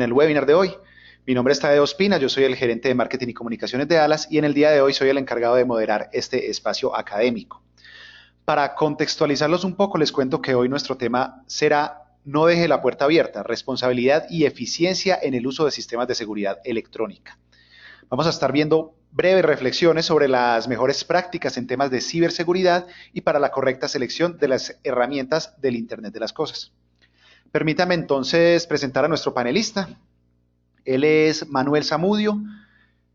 En el webinar de hoy. Mi nombre es Tadeo Ospina, yo soy el gerente de marketing y comunicaciones de Alas y en el día de hoy soy el encargado de moderar este espacio académico. Para contextualizarlos un poco, les cuento que hoy nuestro tema será No deje la puerta abierta, responsabilidad y eficiencia en el uso de sistemas de seguridad electrónica. Vamos a estar viendo breves reflexiones sobre las mejores prácticas en temas de ciberseguridad y para la correcta selección de las herramientas del Internet de las Cosas. Permítame entonces presentar a nuestro panelista. Él es Manuel Zamudio.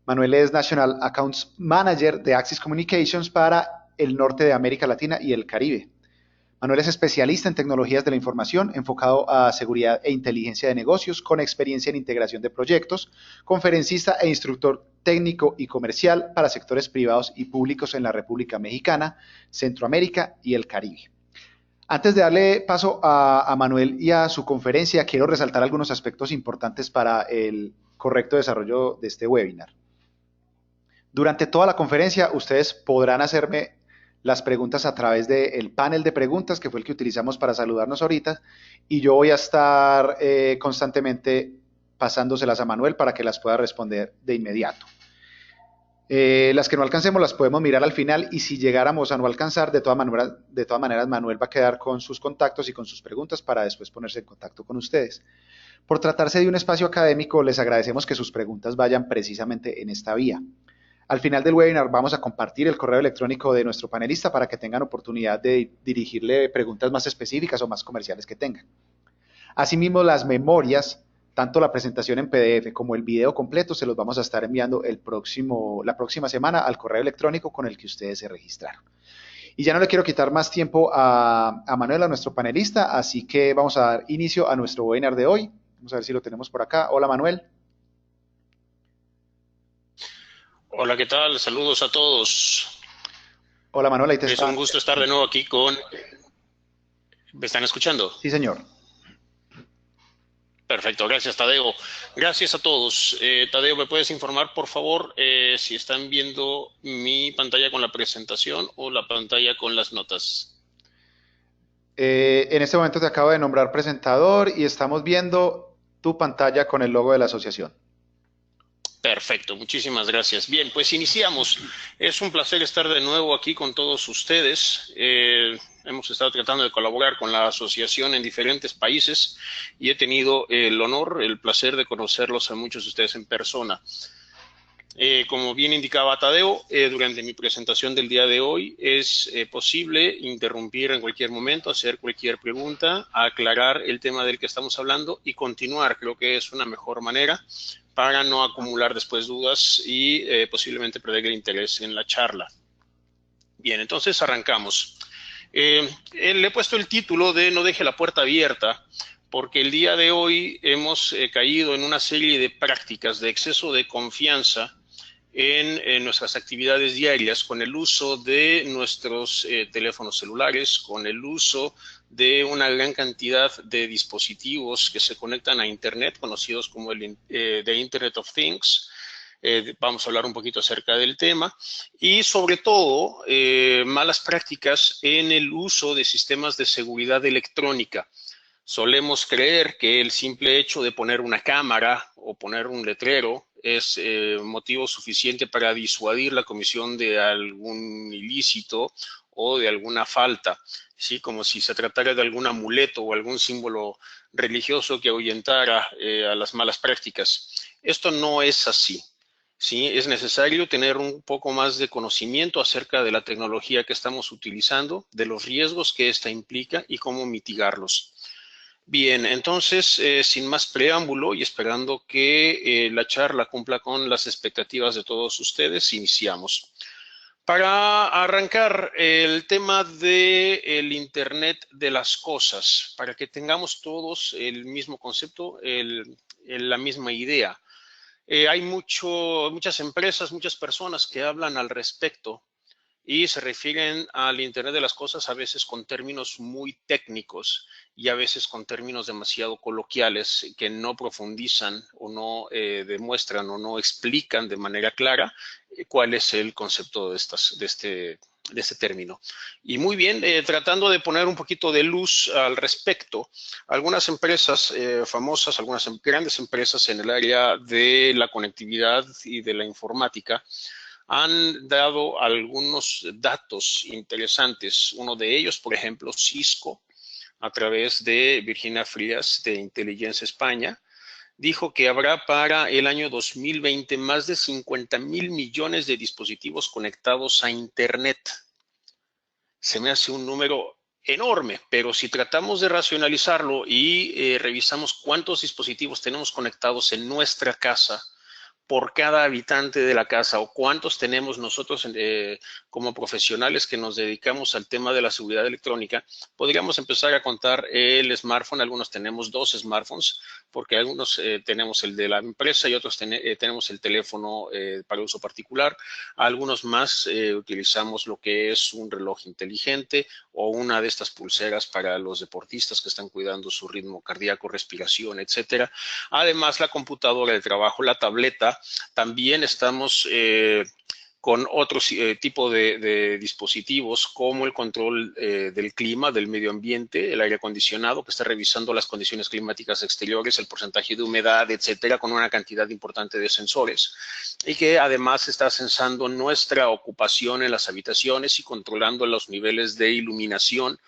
Manuel es National Accounts Manager de Axis Communications para el norte de América Latina y el Caribe. Manuel es especialista en tecnologías de la información, enfocado a seguridad e inteligencia de negocios, con experiencia en integración de proyectos, conferencista e instructor técnico y comercial para sectores privados y públicos en la República Mexicana, Centroamérica y el Caribe. Antes de darle paso a Manuel y a su conferencia, quiero resaltar algunos aspectos importantes para el correcto desarrollo de este webinar. Durante toda la conferencia, ustedes podrán hacerme las preguntas a través del panel de preguntas, que fue el que utilizamos para saludarnos ahorita, y yo voy a estar constantemente pasándoselas a Manuel para que las pueda responder de inmediato. Las que no alcancemos las podemos mirar al final y si llegáramos a no alcanzar, de todas maneras Manuel va a quedar con sus contactos y con sus preguntas para después ponerse en contacto con ustedes. Por tratarse de un espacio académico, les agradecemos que sus preguntas vayan precisamente en esta vía. Al final del webinar vamos a compartir el correo electrónico de nuestro panelista para que tengan oportunidad de dirigirle preguntas más específicas o más comerciales que tengan. Asimismo, las memorias, tanto la presentación en PDF como el video completo, se los vamos a estar enviando la próxima semana al correo electrónico con el que ustedes se registraron. Y ya no le quiero quitar más tiempo a Manuel, a nuestro panelista, así que vamos a dar inicio a nuestro webinar de hoy. Vamos a ver si lo tenemos por acá. Hola, Manuel. Hola, ¿qué tal? Saludos a todos. Hola, Manuel, ahí te Es está. un gusto estar de nuevo aquí con... ¿Me están escuchando? Sí, señor. Perfecto, gracias Tadeo. Gracias a todos. Tadeo, ¿me puedes informar, por favor, si están viendo mi pantalla con la presentación o la pantalla con las notas? En este momento te acabo de nombrar presentador y estamos viendo tu pantalla con el logo de la asociación. Perfecto, muchísimas gracias. Bien, pues iniciamos. Es un placer estar de nuevo aquí con todos ustedes. Hemos estado tratando de colaborar con la asociación en diferentes países y he tenido el honor, el placer de conocerlos a muchos de ustedes en persona. Como bien indicaba Tadeo, durante mi presentación del día de hoy es posible interrumpir en cualquier momento, hacer cualquier pregunta, aclarar el tema del que estamos hablando y continuar. Creo que es una mejor manera para no acumular después dudas y posiblemente perder el interés en la charla. Bien, entonces arrancamos. Le he puesto el título de No deje la puerta abierta, porque el día de hoy hemos caído en una serie de prácticas de exceso de confianza en nuestras actividades diarias con el uso de nuestros teléfonos celulares, con el uso de una gran cantidad de dispositivos que se conectan a Internet, conocidos como the Internet of Things. Vamos a hablar un poquito acerca del tema y sobre todo malas prácticas en el uso de sistemas de seguridad electrónica. Solemos creer que el simple hecho de poner una cámara o poner un letrero es motivo suficiente para disuadir la comisión de algún ilícito o de alguna falta, ¿sí? Como si se tratara de algún amuleto o algún símbolo religioso que ahuyentara a las malas prácticas. Esto no es así. Sí, es necesario tener un poco más de conocimiento acerca de la tecnología que estamos utilizando, de los riesgos que ésta implica y cómo mitigarlos. Bien, entonces, sin más preámbulo y esperando que la charla cumpla con las expectativas de todos ustedes, iniciamos. Para arrancar el tema del Internet de las cosas, para que tengamos todos el mismo concepto, la misma idea. Hay muchas empresas, muchas personas que hablan al respecto y se refieren al Internet de las cosas a veces con términos muy técnicos y a veces con términos demasiado coloquiales que no profundizan o no demuestran o no explican de manera clara cuál es el concepto de este término. Y muy bien, tratando de poner un poquito de luz al respecto, algunas empresas famosas, algunas grandes empresas en el área de la conectividad y de la informática han dado algunos datos interesantes. Uno de ellos, por ejemplo, Cisco, a través de Virginia Frías de Inteligencia España, dijo que habrá para el año 2020 más de 50,000 millones de dispositivos conectados a Internet. Se me hace un número enorme, pero si tratamos de racionalizarlo y revisamos cuántos dispositivos tenemos conectados en nuestra casa por cada habitante de la casa o cuántos tenemos nosotros como profesionales que nos dedicamos al tema de la seguridad electrónica, podríamos empezar a contar el smartphone. Algunos tenemos 2 smartphones porque algunos tenemos el de la empresa y otros tenemos el teléfono para uso particular. Algunos más utilizamos lo que es un reloj inteligente o una de estas pulseras para los deportistas que están cuidando su ritmo cardíaco, respiración, etcétera. Además, la computadora de trabajo, la tableta, también estamos con otro tipo de dispositivos como el control del clima, del medio ambiente, el aire acondicionado, que está revisando las condiciones climáticas exteriores, el porcentaje de humedad, etcétera, con una cantidad importante de sensores, y que además está censando nuestra ocupación en las habitaciones y controlando los niveles de iluminación.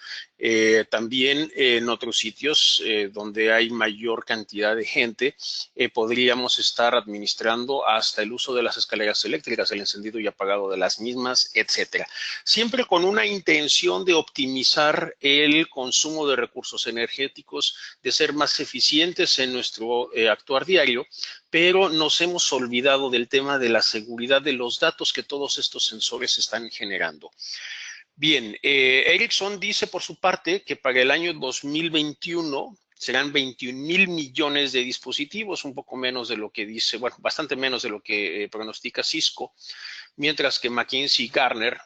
También en otros sitios donde hay mayor cantidad de gente, podríamos estar administrando hasta el uso de las escaleras eléctricas, el encendido y apagado de las mismas, etcétera. Siempre con una intención de optimizar el consumo de recursos energéticos, de ser más eficientes en nuestro actuar diario, pero nos hemos olvidado del tema de la seguridad de los datos que todos estos sensores están generando. Bien, Ericsson dice por su parte que para el año 2021 serán 21,000 millones de dispositivos, un poco menos de lo que dice, bueno, bastante menos de lo que pronostica Cisco, mientras que McKinsey y Gartner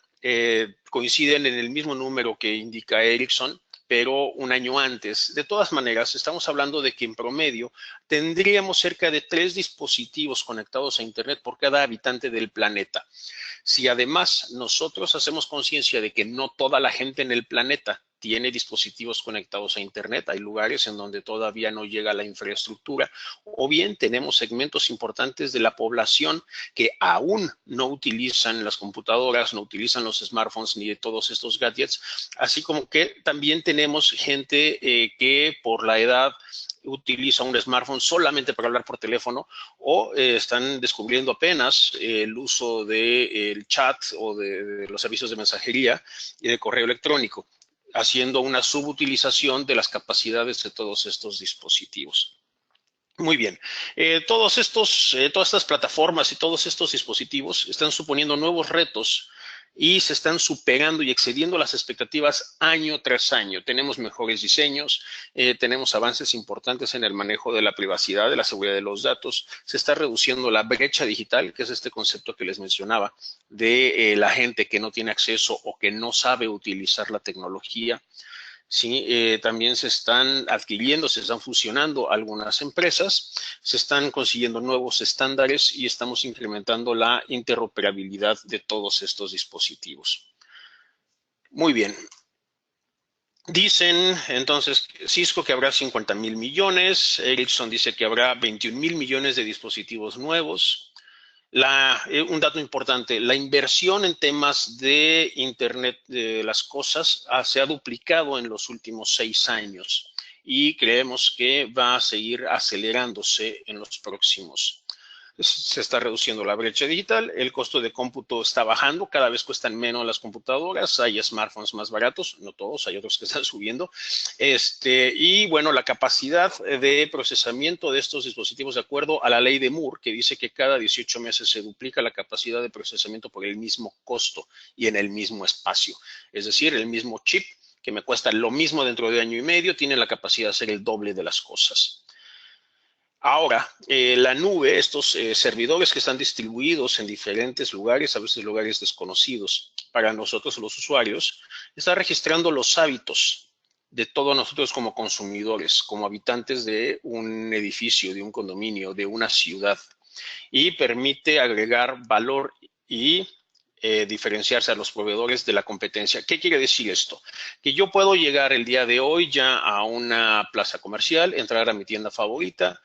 coinciden en el mismo número que indica Ericsson, pero un año antes. De todas maneras, estamos hablando de que en promedio tendríamos cerca de 3 dispositivos conectados a Internet por cada habitante del planeta. Si además nosotros hacemos conciencia de que no toda la gente en el planeta tiene dispositivos conectados a Internet, hay lugares en donde todavía no llega la infraestructura, o bien tenemos segmentos importantes de la población que aún no utilizan las computadoras, no utilizan los smartphones ni de todos estos gadgets, así como que también tenemos gente que por la edad utiliza un smartphone solamente para hablar por teléfono o están descubriendo apenas el uso del chat o de los servicios de mensajería y de correo electrónico, haciendo una subutilización de las capacidades de todos estos dispositivos. Muy bien, todas estas plataformas y todos estos dispositivos están suponiendo nuevos retos y se están superando y excediendo las expectativas año tras año. Tenemos mejores diseños, tenemos avances importantes en el manejo de la privacidad, de la seguridad de los datos, se está reduciendo la brecha digital, que es este concepto que les mencionaba, de la gente que no tiene acceso o que no sabe utilizar la tecnología. Sí, también se están adquiriendo, se están fusionando algunas empresas, se están consiguiendo nuevos estándares y estamos incrementando la interoperabilidad de todos estos dispositivos. Muy bien. Dicen entonces Cisco que habrá 50,000 millones, Ericsson dice que habrá 21,000 millones de dispositivos nuevos. Un dato importante, la inversión en temas de Internet de las cosas se ha duplicado en los últimos 6 años y creemos que va a seguir acelerándose en los próximos. Se está reduciendo la brecha digital, el costo de cómputo está bajando, cada vez cuestan menos las computadoras, hay smartphones más baratos, no todos, hay otros que están subiendo, y bueno, la capacidad de procesamiento de estos dispositivos de acuerdo a la ley de Moore, que dice que cada 18 meses se duplica la capacidad de procesamiento por el mismo costo y en el mismo espacio, es decir, el mismo chip que me cuesta lo mismo dentro de año y medio, tiene la capacidad de hacer el doble de las cosas. Ahora, la nube, estos servidores que están distribuidos en diferentes lugares, a veces lugares desconocidos para nosotros los usuarios, está registrando los hábitos de todos nosotros como consumidores, como habitantes de un edificio, de un condominio, de una ciudad, y permite agregar valor y diferenciarse a los proveedores de la competencia. ¿Qué quiere decir esto? Que yo puedo llegar el día de hoy ya a una plaza comercial, entrar a mi tienda favorita,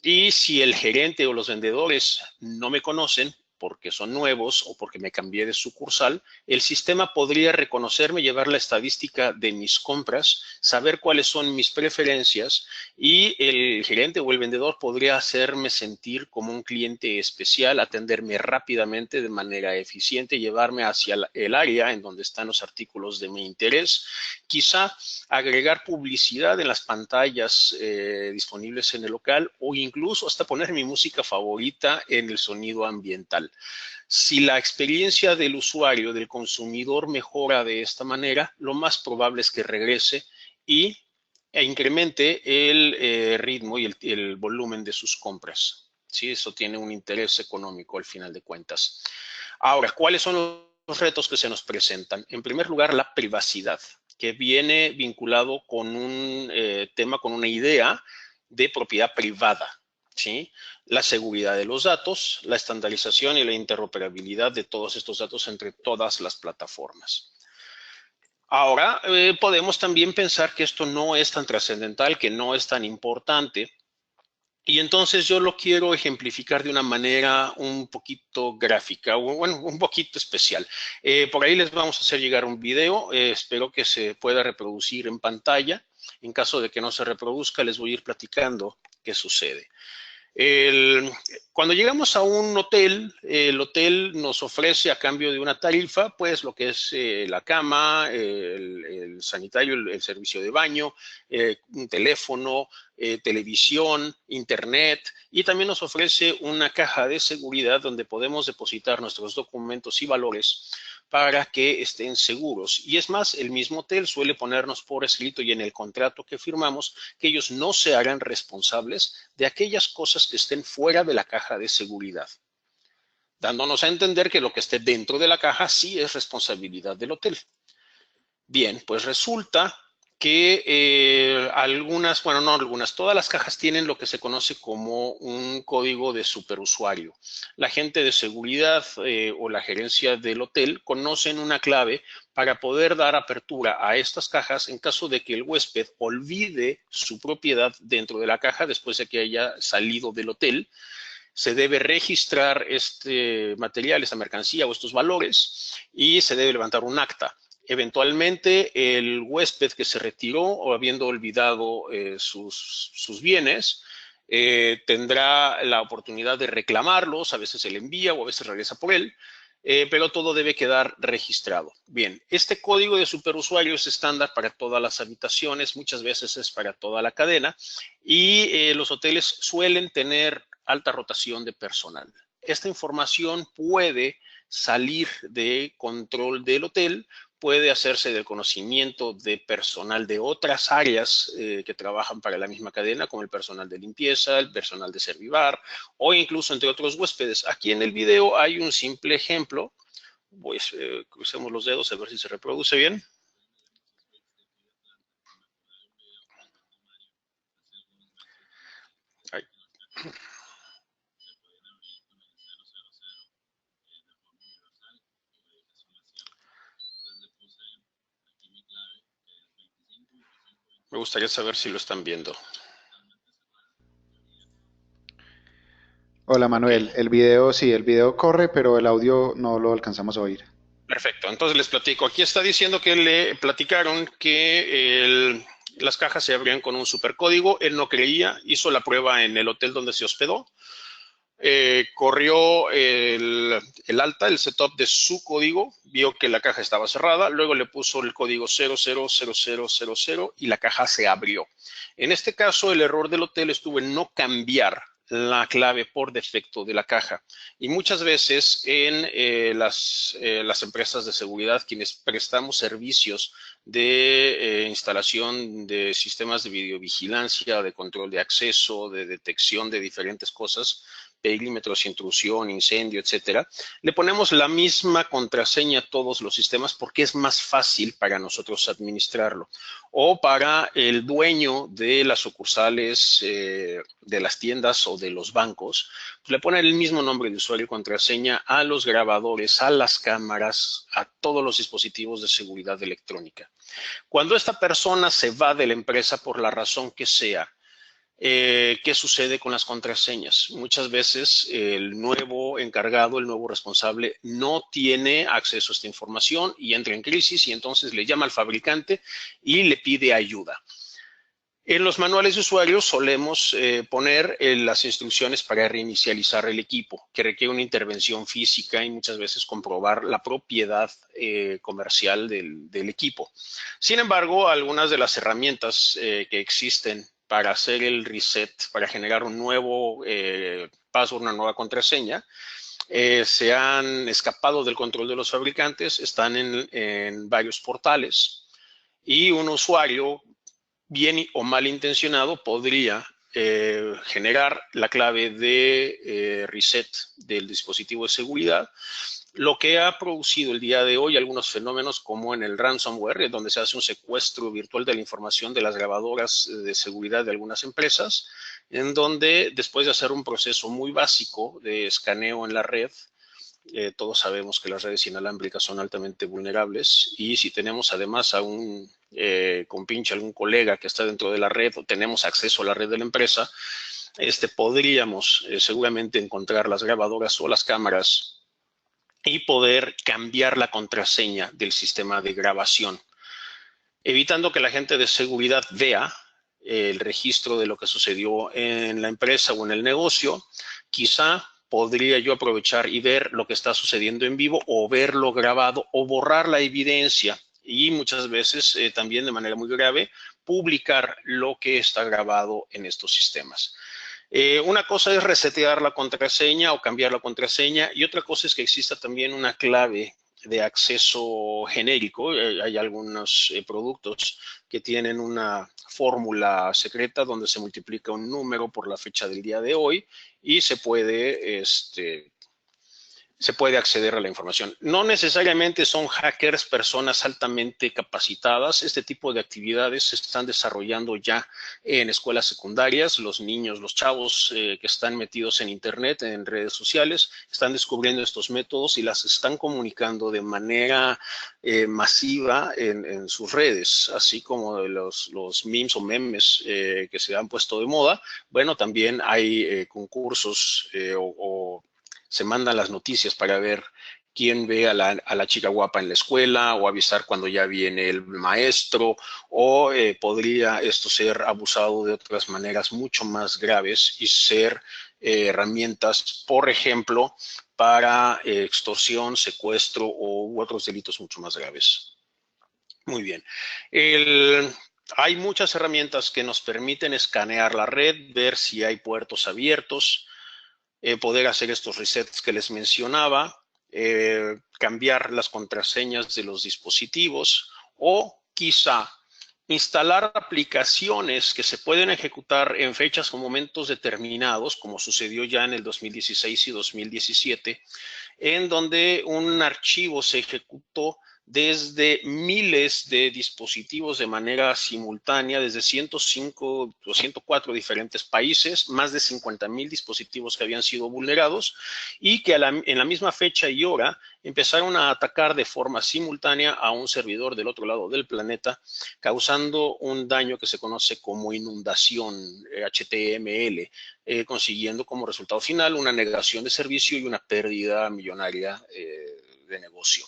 y si el gerente o los vendedores no me conocen porque son nuevos o porque me cambié de sucursal, el sistema podría reconocerme, llevar la estadística de mis compras, saber cuáles son mis preferencias, y el gerente o el vendedor podría hacerme sentir como un cliente especial, atenderme rápidamente de manera eficiente, llevarme hacia el área en donde están los artículos de mi interés, quizá agregar publicidad en las pantallas disponibles en el local, o incluso hasta poner mi música favorita en el sonido ambiental. Si la experiencia del usuario, del consumidor, mejora de esta manera, lo más probable es que regrese e incremente el ritmo y el volumen de sus compras. ¿Sí? Eso tiene un interés económico al final de cuentas. Ahora, ¿cuáles son los retos que se nos presentan? En primer lugar, la privacidad, que viene vinculado con un tema, con una idea de propiedad privada. ¿Sí? La seguridad de los datos, la estandarización y la interoperabilidad de todos estos datos entre todas las plataformas. Ahora, podemos también pensar que esto no es tan trascendental, que no es tan importante, y entonces yo lo quiero ejemplificar de una manera un poquito gráfica, bueno, un poquito especial. Por ahí les vamos a hacer llegar un video, espero que se pueda reproducir en pantalla. En caso de que no se reproduzca, les voy a ir platicando qué sucede. Cuando llegamos a un hotel, el hotel nos ofrece a cambio de una tarifa, pues lo que es la cama, el sanitario, el servicio de baño, un teléfono, televisión, internet, y también nos ofrece una caja de seguridad donde podemos depositar nuestros documentos y valores para que estén seguros. Y es más, el mismo hotel suele ponernos por escrito y en el contrato que firmamos que ellos no se harán responsables de aquellas cosas que estén fuera de la caja de seguridad, dándonos a entender que lo que esté dentro de la caja sí es responsabilidad del hotel. Bien, pues resulta que algunas, bueno, no algunas, todas las cajas tienen lo que se conoce como un código de superusuario. La gente de seguridad o la gerencia del hotel conocen una clave para poder dar apertura a estas cajas en caso de que el huésped olvide su propiedad dentro de la caja después de que haya salido del hotel. Se debe registrar este material, esta mercancía o estos valores, y se debe levantar un acta. Eventualmente, el huésped que se retiró o habiendo olvidado sus bienes, tendrá la oportunidad de reclamarlos, a veces se le envía o a veces regresa por él, pero todo debe quedar registrado. Bien, este código de superusuario es estándar para todas las habitaciones, muchas veces es para toda la cadena, y los hoteles suelen tener alta rotación de personal. Esta información puede salir de control del hotel, puede hacerse del conocimiento de personal de otras áreas que trabajan para la misma cadena, como el personal de limpieza, el personal de Servivar o incluso entre otros huéspedes. Aquí en el video hay un simple ejemplo. Pues crucemos los dedos a ver si se reproduce bien. Ahí. Me gustaría saber si lo están viendo. Hola Ok, Manuel, el video sí, el video corre, pero el audio no lo alcanzamos a oír. perfecto. Entonces les platico. Aquí está diciendo que le platicaron que las cajas se abrían con un supercódigo. Él no creía, hizo la prueba en el hotel donde se hospedó. Corrió el alta, el setup de su código, vio que la caja estaba cerrada, luego le puso el código 000000 y la caja se abrió. En este caso, el error del hotel estuvo en no cambiar la clave por defecto de la caja. Y muchas veces en las empresas de seguridad, quienes prestamos servicios de instalación de sistemas de videovigilancia, de control de acceso, de detección de diferentes cosas, perímetros, intrusión, incendio, etcétera, le ponemos la misma contraseña a todos los sistemas porque es más fácil para nosotros administrarlo. O para el dueño de las sucursales de las tiendas o de los bancos, pues le ponen el mismo nombre de usuario y contraseña a los grabadores, a las cámaras, a todos los dispositivos de seguridad electrónica. Cuando esta persona se va de la empresa por la razón que sea, ¿qué sucede con las contraseñas? Muchas veces el nuevo encargado, el nuevo responsable, no tiene acceso a esta información y entra en crisis y entonces le llama al fabricante y le pide ayuda. En los manuales de usuarios solemos poner las instrucciones para reinicializar el equipo, que requiere una intervención física y muchas veces comprobar la propiedad comercial del equipo. Sin embargo, algunas de las herramientas que existen para hacer el reset, para generar un nuevo password, una nueva contraseña, se han escapado del control de los fabricantes, están en varios portales y un usuario bien o mal intencionado podría generar la clave de reset del dispositivo de seguridad, lo que ha producido el día de hoy algunos fenómenos como en el ransomware, donde se hace un secuestro virtual de la información de las grabadoras de seguridad de algunas empresas, en donde después de hacer un proceso muy básico de escaneo en la red, todos sabemos que las redes inalámbricas son altamente vulnerables y si tenemos además a un compinche, algún colega que está dentro de la red o tenemos acceso a la red de la empresa, podríamos seguramente encontrar las grabadoras o las cámaras y poder cambiar la contraseña del sistema de grabación, evitando que la gente de seguridad vea el registro de lo que sucedió en la empresa o en el negocio. Quizá podría yo aprovechar y ver lo que está sucediendo en vivo o verlo grabado o borrar la evidencia y muchas veces también de manera muy grave publicar lo que está grabado en estos sistemas. Una cosa es resetear la contraseña o cambiar la contraseña y otra cosa es que exista también una clave de acceso genérico. Hay algunos productos que tienen una fórmula secreta donde se multiplica un número por la fecha del día de hoy y se puede acceder a la información. No necesariamente son hackers, personas altamente capacitadas. Este tipo de actividades se están desarrollando ya en escuelas secundarias. Los niños, los chavos que están metidos en Internet, en redes sociales, están descubriendo estos métodos y las están comunicando de manera masiva en sus redes, así como los memes o memes que se han puesto de moda. Bueno, también hay concursos o se mandan las noticias para ver quién ve a la chica guapa en la escuela o avisar cuando ya viene el maestro o podría esto ser abusado de otras maneras mucho más graves y ser herramientas, por ejemplo, para extorsión, secuestro u otros delitos mucho más graves. Muy bien. Hay muchas herramientas que nos permiten escanear la red, ver si hay puertos abiertos, poder hacer estos resets que les mencionaba, cambiar las contraseñas de los dispositivos o quizá instalar aplicaciones que se pueden ejecutar en fechas o momentos determinados, como sucedió ya en el 2016 y 2017, en donde un archivo se ejecutó desde miles de dispositivos de manera simultánea, desde 105 o 104 diferentes países, más de 50,000 dispositivos que habían sido vulnerados y que en la misma fecha y hora empezaron a atacar de forma simultánea a un servidor del otro lado del planeta, causando un daño que se conoce como inundación HTML, consiguiendo como resultado final una negación de servicio y una pérdida millonaria de negocio.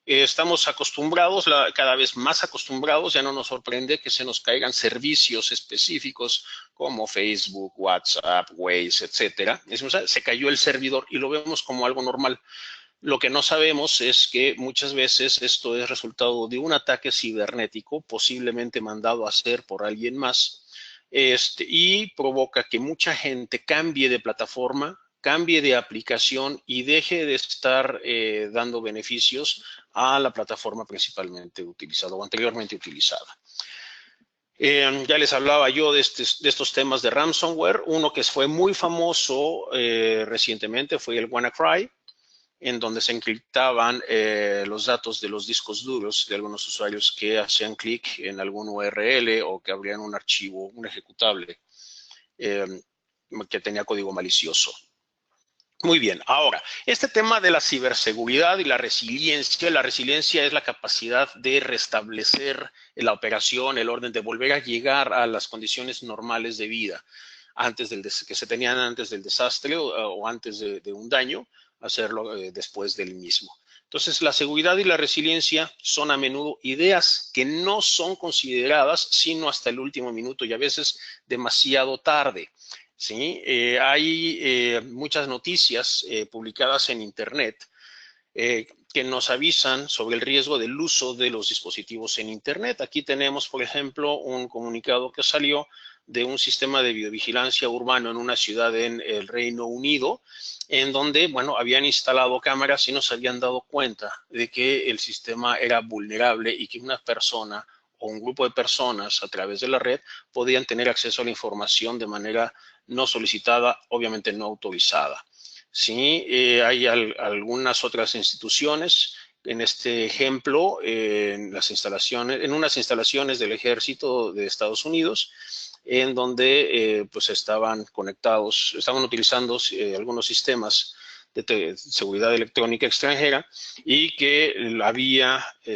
Estamos acostumbrados, cada vez más acostumbrados, ya no nos sorprende que se nos caigan servicios específicos como Facebook, WhatsApp, Waze, etcétera. Se cayó el servidor y lo vemos como algo normal. Lo que no sabemos es que muchas veces esto es resultado de un ataque cibernético, posiblemente mandado a hacer por alguien más, y provoca que mucha gente cambie de plataforma, cambie de aplicación y deje de estar dando beneficios a la plataforma principalmente utilizada o anteriormente utilizada. Ya les hablaba yo de estos temas de ransomware. Uno que fue muy famoso recientemente fue el WannaCry, en donde se encriptaban los datos de los discos duros de algunos usuarios que hacían clic en algún URL o que abrían un archivo, un ejecutable que tenía código malicioso. Muy bien, ahora, este tema de la ciberseguridad y la resiliencia es la capacidad de restablecer la operación, el orden, de volver a llegar a las condiciones normales de vida que se tenían antes del desastre o antes de un daño, hacerlo después del mismo. Entonces, la seguridad y la resiliencia son a menudo ideas que no son consideradas sino hasta el último minuto y a veces demasiado tarde. ¿Sí? Hay muchas noticias publicadas en Internet que nos avisan sobre el riesgo del uso de los dispositivos en Internet. Aquí tenemos, por ejemplo, un comunicado que salió de un sistema de videovigilancia urbano en una ciudad en el Reino Unido, en donde, bueno, habían instalado cámaras y no se habían dado cuenta de que el sistema era vulnerable y que una persona o un grupo de personas a través de la red podían tener acceso a la información de manera no solicitada, obviamente no autorizada. Sí, hay algunas otras instituciones, en este ejemplo, en unas instalaciones del Ejército de Estados Unidos, en donde pues estaban utilizando algunos sistemas de seguridad electrónica extranjera y que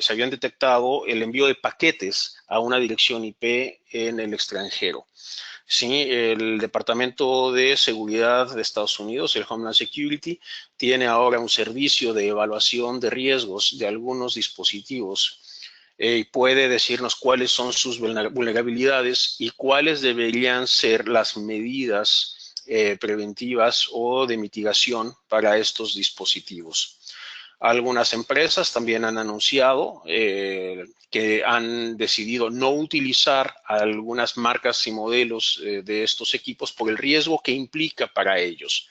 se habían detectado el envío de paquetes a una dirección IP en el extranjero. Sí, el Departamento de Seguridad de Estados Unidos, el Homeland Security, tiene ahora un servicio de evaluación de riesgos de algunos dispositivos y puede decirnos cuáles son sus vulnerabilidades y cuáles deberían ser las medidas preventivas o de mitigación para estos dispositivos. Algunas empresas también han anunciado que han decidido no utilizar algunas marcas y modelos de estos equipos por el riesgo que implica para ellos.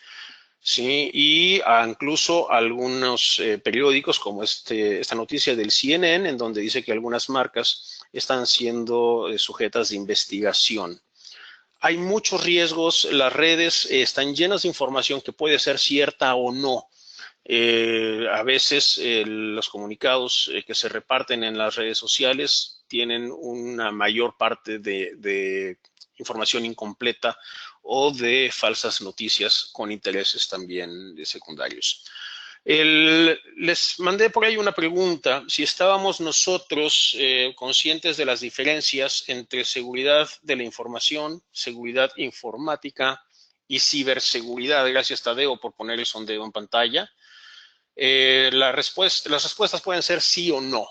Sí, y incluso algunos periódicos como esta noticia del CNN, en donde dice que algunas marcas están siendo sujetas de investigación. Hay muchos riesgos, las redes están llenas de información que puede ser cierta o no. A veces los comunicados que se reparten en las redes sociales tienen una mayor parte de información incompleta o de falsas noticias con intereses también secundarios. Les mandé por ahí una pregunta, si estábamos nosotros conscientes de las diferencias entre seguridad de la información, seguridad informática y ciberseguridad. Gracias, Tadeo, por poner el sondeo en pantalla. Las respuestas pueden ser sí o no.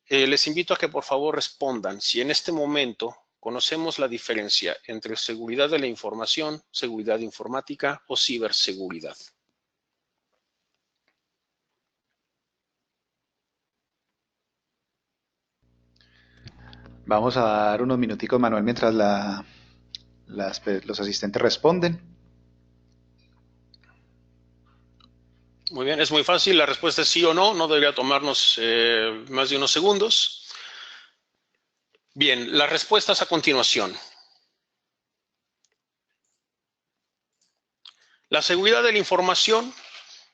Les invito a que por favor respondan si en este momento conocemos la diferencia entre seguridad de la información, seguridad informática o ciberseguridad. Vamos a dar unos minuticos, Manuel, mientras los asistentes responden. Muy bien, es muy fácil. La respuesta es sí o no. No debería tomarnos más de unos segundos. Bien, las respuestas a continuación. La seguridad de la información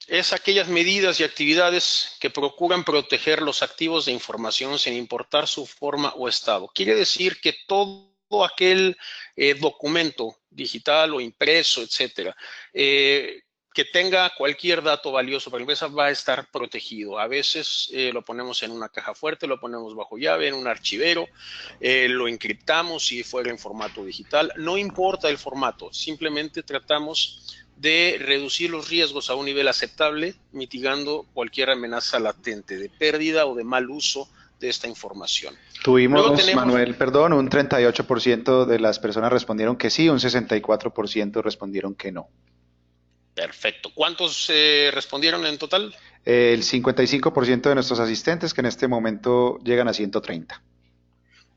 es aquellas medidas y actividades que procuran proteger los activos de información sin importar su forma o estado. Quiere decir que todo aquel documento digital o impreso, etcétera, que tenga cualquier dato valioso para la empresa va a estar protegido. A veces lo ponemos en una caja fuerte, lo ponemos bajo llave, en un archivero, lo encriptamos si fuera en formato digital. No importa el formato, simplemente tratamos de reducir los riesgos a un nivel aceptable, mitigando cualquier amenaza latente de pérdida o de mal uso de esta información. Tuvimos, Manuel, perdón, un 38% de las personas respondieron que sí, un 64% respondieron que no. Perfecto. ¿Cuántos respondieron en total? El 55% de nuestros asistentes, que en este momento llegan a 130.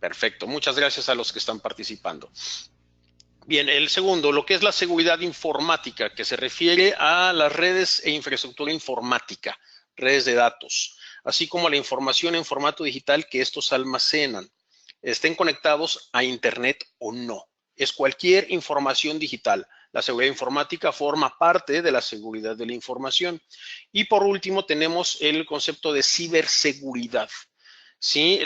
Perfecto, muchas gracias a los que están participando. Bien, el segundo, lo que es la seguridad informática, que se refiere a las redes e infraestructura informática, redes de datos, así como a la información en formato digital que estos almacenan, estén conectados a Internet o no. Es cualquier información digital. La seguridad informática forma parte de la seguridad de la información. Y por último, tenemos el concepto de ciberseguridad. Sí,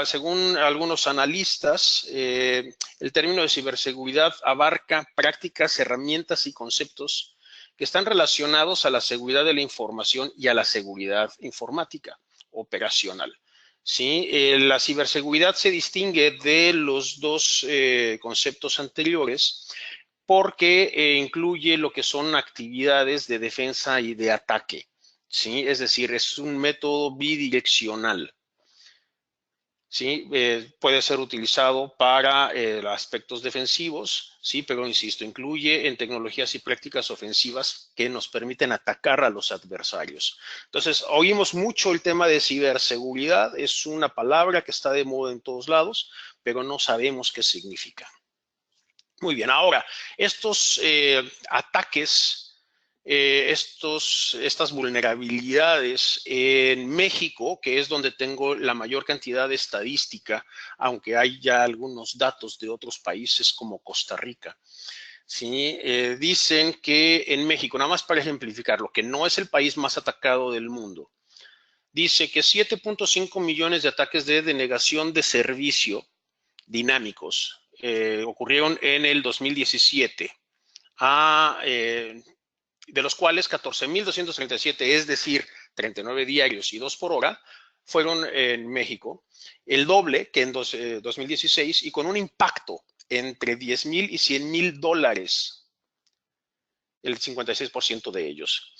según algunos analistas, el término de ciberseguridad abarca prácticas, herramientas y conceptos que están relacionados a la seguridad de la información y a la seguridad informática operacional. Sí, la ciberseguridad se distingue de los dos conceptos anteriores porque incluye lo que son actividades de defensa y de ataque. Sí, es decir, es un método bidireccional. ¿Sí? Puede ser utilizado para aspectos defensivos, ¿sí? Pero insisto, incluye en tecnologías y prácticas ofensivas que nos permiten atacar a los adversarios. Entonces, oímos mucho el tema de ciberseguridad, es una palabra que está de moda en todos lados, pero no sabemos qué significa. Muy bien, ahora, estos ataques, estas vulnerabilidades en México, que es donde tengo la mayor cantidad de estadística, aunque hay ya algunos datos de otros países como Costa Rica. Sí, dicen que en México, nada más para ejemplificarlo, que no es el país más atacado del mundo, dice que 7.5 millones de ataques de denegación de servicio dinámicos ocurrieron en el 2017, de los cuales 14.237, es decir, 39 diarios y 2 por hora, fueron en México, el doble que en 2016 y con un impacto entre 10,000 y 100,000 dólares, el 56% de ellos.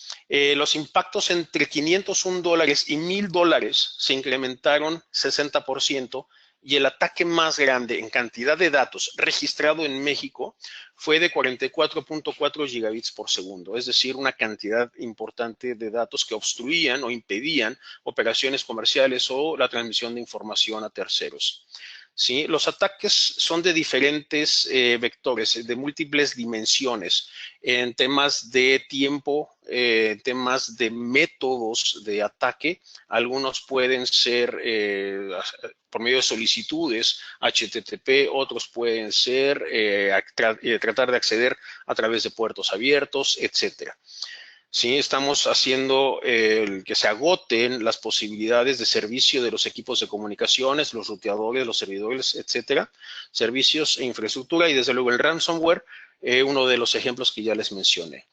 Los impactos entre 501 dólares y 1,000 dólares se incrementaron 60%, y el ataque más grande en cantidad de datos registrado en México fue de 44.4 gigabits por segundo, es decir, una cantidad importante de datos que obstruían o impedían operaciones comerciales o la transmisión de información a terceros. ¿Sí? Los ataques son de diferentes vectores, de múltiples dimensiones, en temas de tiempo, temas de métodos de ataque. Algunos pueden ser por medio de solicitudes HTTP, otros pueden ser tratar de acceder a través de puertos abiertos, etcétera. Sí, estamos haciendo que se agoten las posibilidades de servicio de los equipos de comunicaciones, los ruteadores, los servidores, etcétera, servicios e infraestructura, y desde luego el ransomware, uno de los ejemplos que ya les mencioné.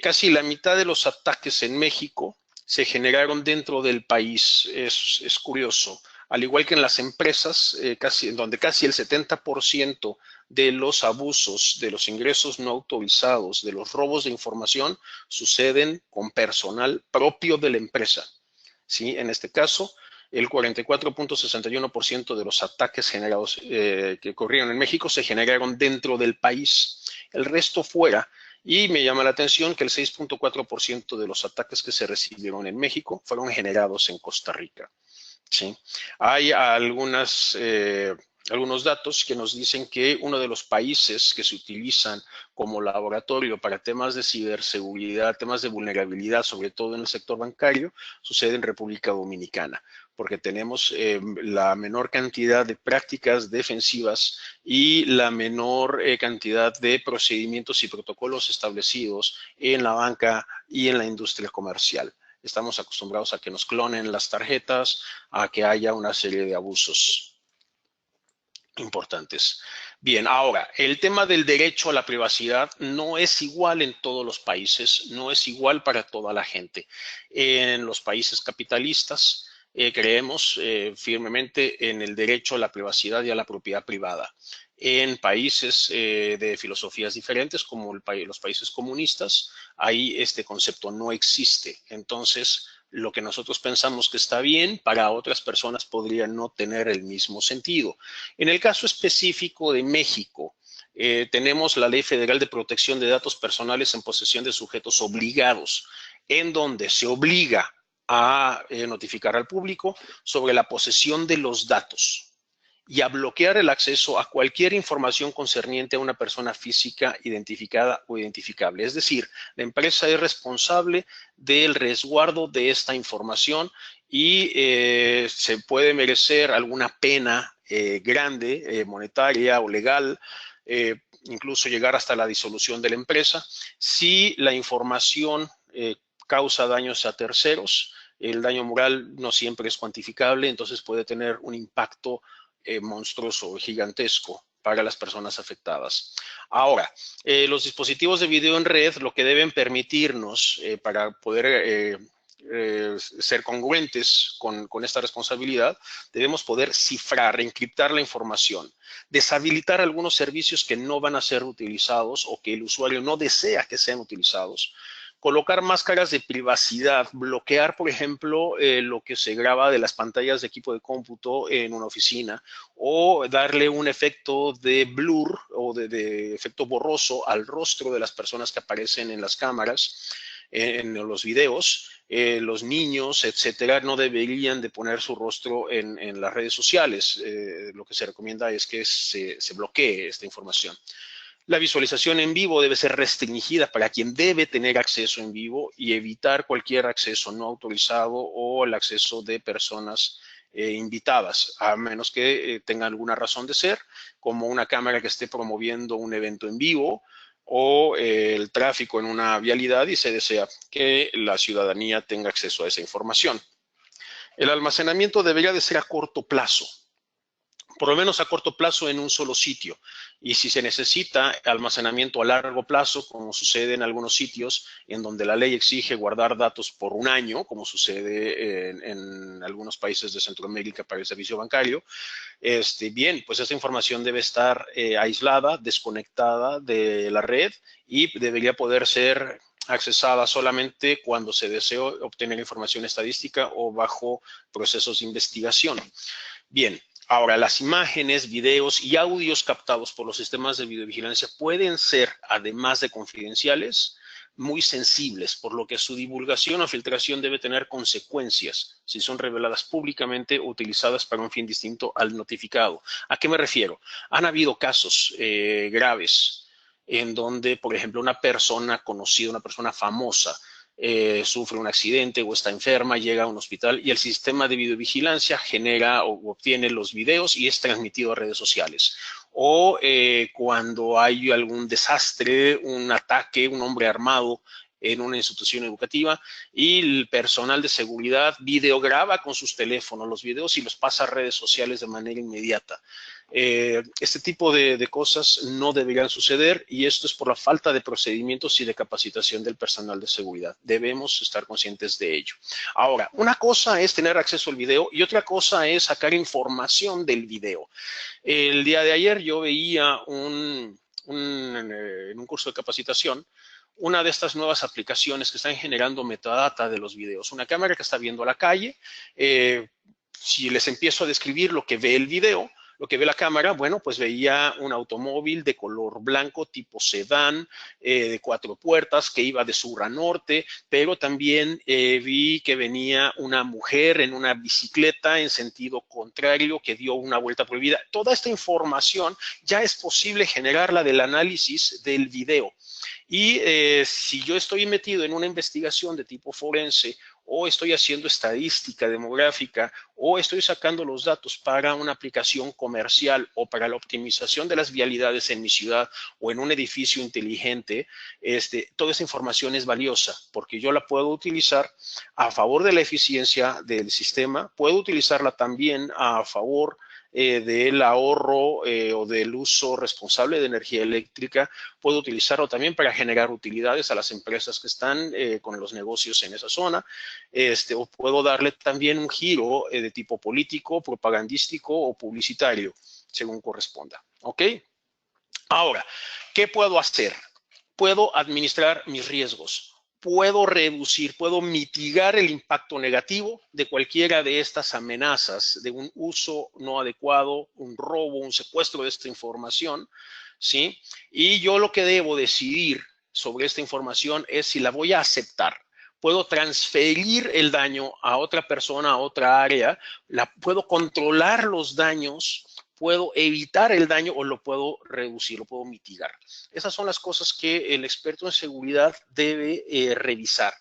Casi la mitad de los ataques en México se generaron dentro del país. Es curioso. Al igual que en las empresas, donde casi el 70% de los abusos, de los ingresos no autorizados, de los robos de información, suceden con personal propio de la empresa. ¿Sí? En este caso, el 44.61% de los ataques generados que ocurrieron en México se generaron dentro del país. El resto fuera. Y me llama la atención que el 6.4% de los ataques que se recibieron en México fueron generados en Costa Rica. ¿Sí? Hay algunos datos que nos dicen que uno de los países que se utilizan como laboratorio para temas de ciberseguridad, temas de vulnerabilidad, sobre todo en el sector bancario, sucede en República Dominicana, porque tenemos la menor cantidad de prácticas defensivas y la menor cantidad de procedimientos y protocolos establecidos en la banca y en la industria comercial. Estamos acostumbrados a que nos clonen las tarjetas, a que haya una serie de abusos importantes. Bien, ahora, el tema del derecho a la privacidad no es igual en todos los países, no es igual para toda la gente. En los países capitalistas creemos firmemente en el derecho a la privacidad y a la propiedad privada. En países de filosofías diferentes, como los países comunistas, ahí este concepto no existe. Entonces, lo que nosotros pensamos que está bien, para otras personas podría no tener el mismo sentido. En el caso específico de México, tenemos la Ley Federal de Protección de Datos Personales en posesión de sujetos obligados, en donde se obliga a notificar al público sobre la posesión de los datos. y a bloquear el acceso a cualquier información concerniente a una persona física identificada o identificable. Es decir, la empresa es responsable del resguardo de esta información y se puede merecer alguna pena grande, monetaria o legal, incluso llegar hasta la disolución de la empresa, si la información causa daños a terceros. El daño moral no siempre es cuantificable, entonces puede tener un impacto monstruoso, gigantesco para las personas afectadas. Ahora, los dispositivos de video en red lo que deben permitirnos para poder ser congruentes con esta responsabilidad, debemos poder cifrar, encriptar la información, deshabilitar algunos servicios que no van a ser utilizados o que el usuario no desea que sean utilizados, colocar máscaras de privacidad, bloquear, por ejemplo, lo que se graba de las pantallas de equipo de cómputo en una oficina, o darle un efecto de blur o de efecto borroso al rostro de las personas que aparecen en las cámaras, en los videos. Los niños, etcétera, no deberían de poner su rostro en las redes sociales. Lo que se recomienda es que se bloquee esta información. La visualización en vivo debe ser restringida para quien debe tener acceso en vivo y evitar cualquier acceso no autorizado o el acceso de personas invitadas, a menos que tengan alguna razón de ser, como una cámara que esté promoviendo un evento en vivo o el tráfico en una vialidad y se desea que la ciudadanía tenga acceso a esa información. El almacenamiento debería de ser a corto plazo, por lo menos a corto plazo en un solo sitio. Y si se necesita almacenamiento a largo plazo, como sucede en algunos sitios en donde la ley exige guardar datos por un año, como sucede en algunos países de Centroamérica para el servicio bancario, bien, pues esta información debe estar aislada, desconectada de la red y debería poder ser accesada solamente cuando se desee obtener información estadística o bajo procesos de investigación. Bien, ahora las imágenes, videos y audios captados por los sistemas de videovigilancia pueden ser, además de confidenciales, muy sensibles, por lo que su divulgación o filtración debe tener consecuencias si son reveladas públicamente o utilizadas para un fin distinto al notificado. ¿A qué me refiero? Han habido casos graves en donde, por ejemplo, una persona conocida, una persona famosa, sufre un accidente o está enferma, llega a un hospital y el sistema de videovigilancia genera o obtiene los videos y es transmitido a redes sociales. O cuando hay algún desastre, un ataque, un hombre armado en una institución educativa y el personal de seguridad videograba con sus teléfonos los videos y los pasa a redes sociales de manera inmediata. Este tipo de cosas no deberían suceder y esto es por la falta de procedimientos y de capacitación del personal de seguridad. Debemos estar conscientes de ello. Ahora, una cosa es tener acceso al video y otra cosa es sacar información del video. El día de ayer yo veía en un curso de capacitación una de estas nuevas aplicaciones que están generando metadata de los videos. Una cámara que está viendo la calle, si les empiezo a describir lo que ve el video, lo que ve la cámara, bueno, pues veía un automóvil de color blanco tipo sedán, de 4 puertas, que iba de sur a norte, pero también vi que venía una mujer en una bicicleta en sentido contrario que dio una vuelta prohibida. Toda esta información ya es posible generarla del análisis del video. Y si yo estoy metido en una investigación de tipo forense o estoy haciendo estadística demográfica o estoy sacando los datos para una aplicación comercial o para la optimización de las vialidades en mi ciudad o en un edificio inteligente, toda esa información es valiosa porque yo la puedo utilizar a favor de la eficiencia del sistema, puedo utilizarla también a favor del ahorro o del uso responsable de energía eléctrica, puedo utilizarlo también para generar utilidades a las empresas que están con los negocios en esa zona, o puedo darle también un giro de tipo político, propagandístico o publicitario, según corresponda. ¿Ok? Ahora, ¿qué puedo hacer? Puedo administrar mis riesgos. Puedo reducir, puedo mitigar el impacto negativo de cualquiera de estas amenazas, de un uso no adecuado, un robo, un secuestro de esta información, ¿sí? Y yo lo que debo decidir sobre esta información es si la voy a aceptar. Puedo transferir el daño a otra persona, a otra área, puedo controlar los daños puedo evitar el daño o lo puedo reducir, lo puedo mitigar. Esas son las cosas que el experto en seguridad debe revisar.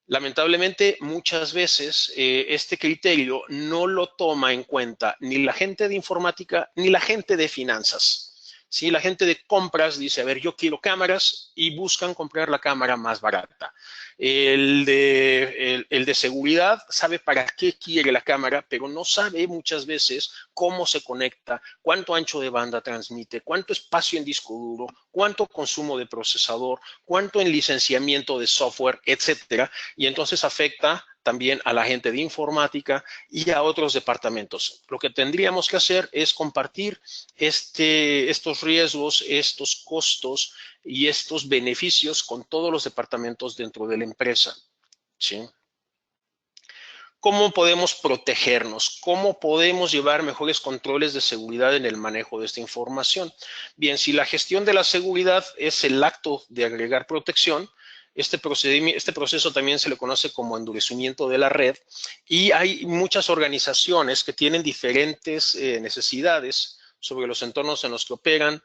Lamentablemente, muchas veces este criterio no lo toma en cuenta ni la gente de informática ni la gente de finanzas. ¿Sí? La gente de compras dice, a ver, yo quiero cámaras y buscan comprar la cámara más barata. El de seguridad sabe para qué quiere la cámara, pero no sabe muchas veces cómo se conecta, cuánto ancho de banda transmite, cuánto espacio en disco duro, cuánto consumo de procesador, cuánto en licenciamiento de software, etcétera. Y entonces afecta también a la gente de informática y a otros departamentos. Lo que tendríamos que hacer es compartir estos riesgos, estos costos y estos beneficios con todos los departamentos dentro de la empresa. ¿Sí? ¿Cómo podemos protegernos? ¿Cómo podemos llevar mejores controles de seguridad en el manejo de esta información? Bien, si la gestión de la seguridad es el acto de agregar protección, este proceso también se le conoce como endurecimiento de la red y hay muchas organizaciones que tienen diferentes necesidades sobre los entornos en los que operan.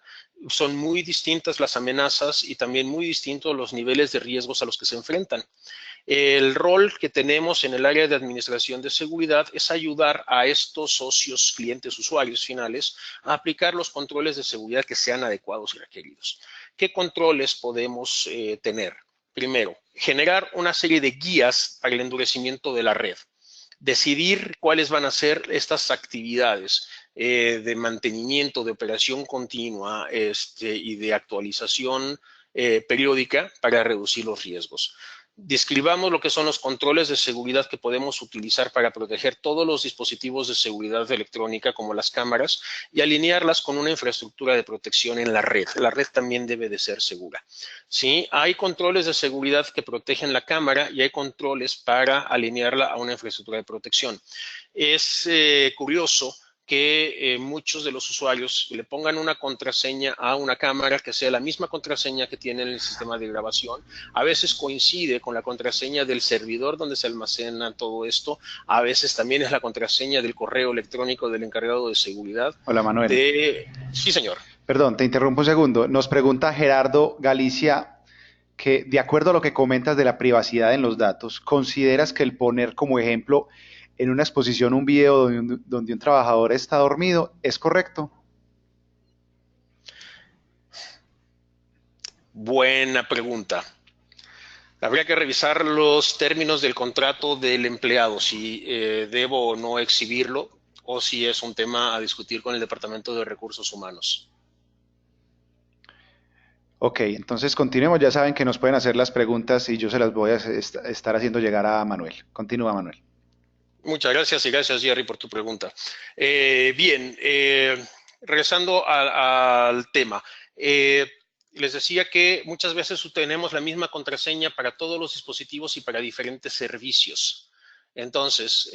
Son muy distintas las amenazas y también muy distintos los niveles de riesgos a los que se enfrentan. El rol que tenemos en el área de administración de seguridad es ayudar a estos socios, clientes, usuarios finales a aplicar los controles de seguridad que sean adecuados y requeridos. ¿Qué controles podemos tener? Primero, generar una serie de guías para el endurecimiento de la red. Decidir cuáles van a ser estas actividades de mantenimiento, de operación continua y de actualización periódica para reducir los riesgos. Describamos lo que son los controles de seguridad que podemos utilizar para proteger todos los dispositivos de seguridad electrónica como las cámaras y alinearlas con una infraestructura de protección en la red. La red también debe de ser segura. ¿Sí? Hay controles de seguridad que protegen la cámara y hay controles para alinearla a una infraestructura de protección. Es curioso que muchos de los usuarios le pongan una contraseña a una cámara que sea la misma contraseña que tiene en el sistema de grabación. A veces coincide con la contraseña del servidor donde se almacena todo esto. A veces también es la contraseña del correo electrónico del encargado de seguridad. Hola Manuel. Sí, señor. Perdón, te interrumpo un segundo. Nos pregunta Gerardo Galicia que, de acuerdo a lo que comentas de la privacidad en los datos, ¿consideras que el poner como ejemplo en una exposición un video donde un trabajador está dormido es correcto? Buena pregunta. Habría que revisar los términos del contrato del empleado, si debo o no exhibirlo o si es un tema a discutir con el Departamento de Recursos Humanos. Ok, entonces continuemos. Ya saben que nos pueden hacer las preguntas y yo se las voy a estar haciendo llegar a Manuel. Continúa, Manuel. Muchas gracias y gracias, Jerry, por tu pregunta. Bien, regresando al tema. Les decía que muchas veces tenemos la misma contraseña para todos los dispositivos y para diferentes servicios. Entonces,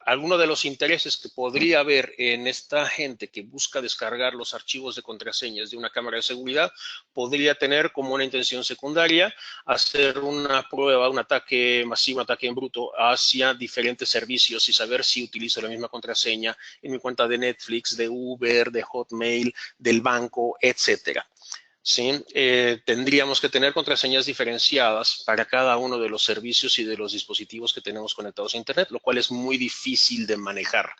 alguno de los intereses que podría haber en esta gente que busca descargar los archivos de contraseñas de una cámara de seguridad podría tener como una intención secundaria hacer una prueba, un ataque masivo, un ataque en bruto hacia diferentes servicios y saber si utilizo la misma contraseña en mi cuenta de Netflix, de Uber, de Hotmail, del banco, etcétera. ¿Sí? Tendríamos que tener contraseñas diferenciadas para cada uno de los servicios y de los dispositivos que tenemos conectados a Internet, lo cual es muy difícil de manejar.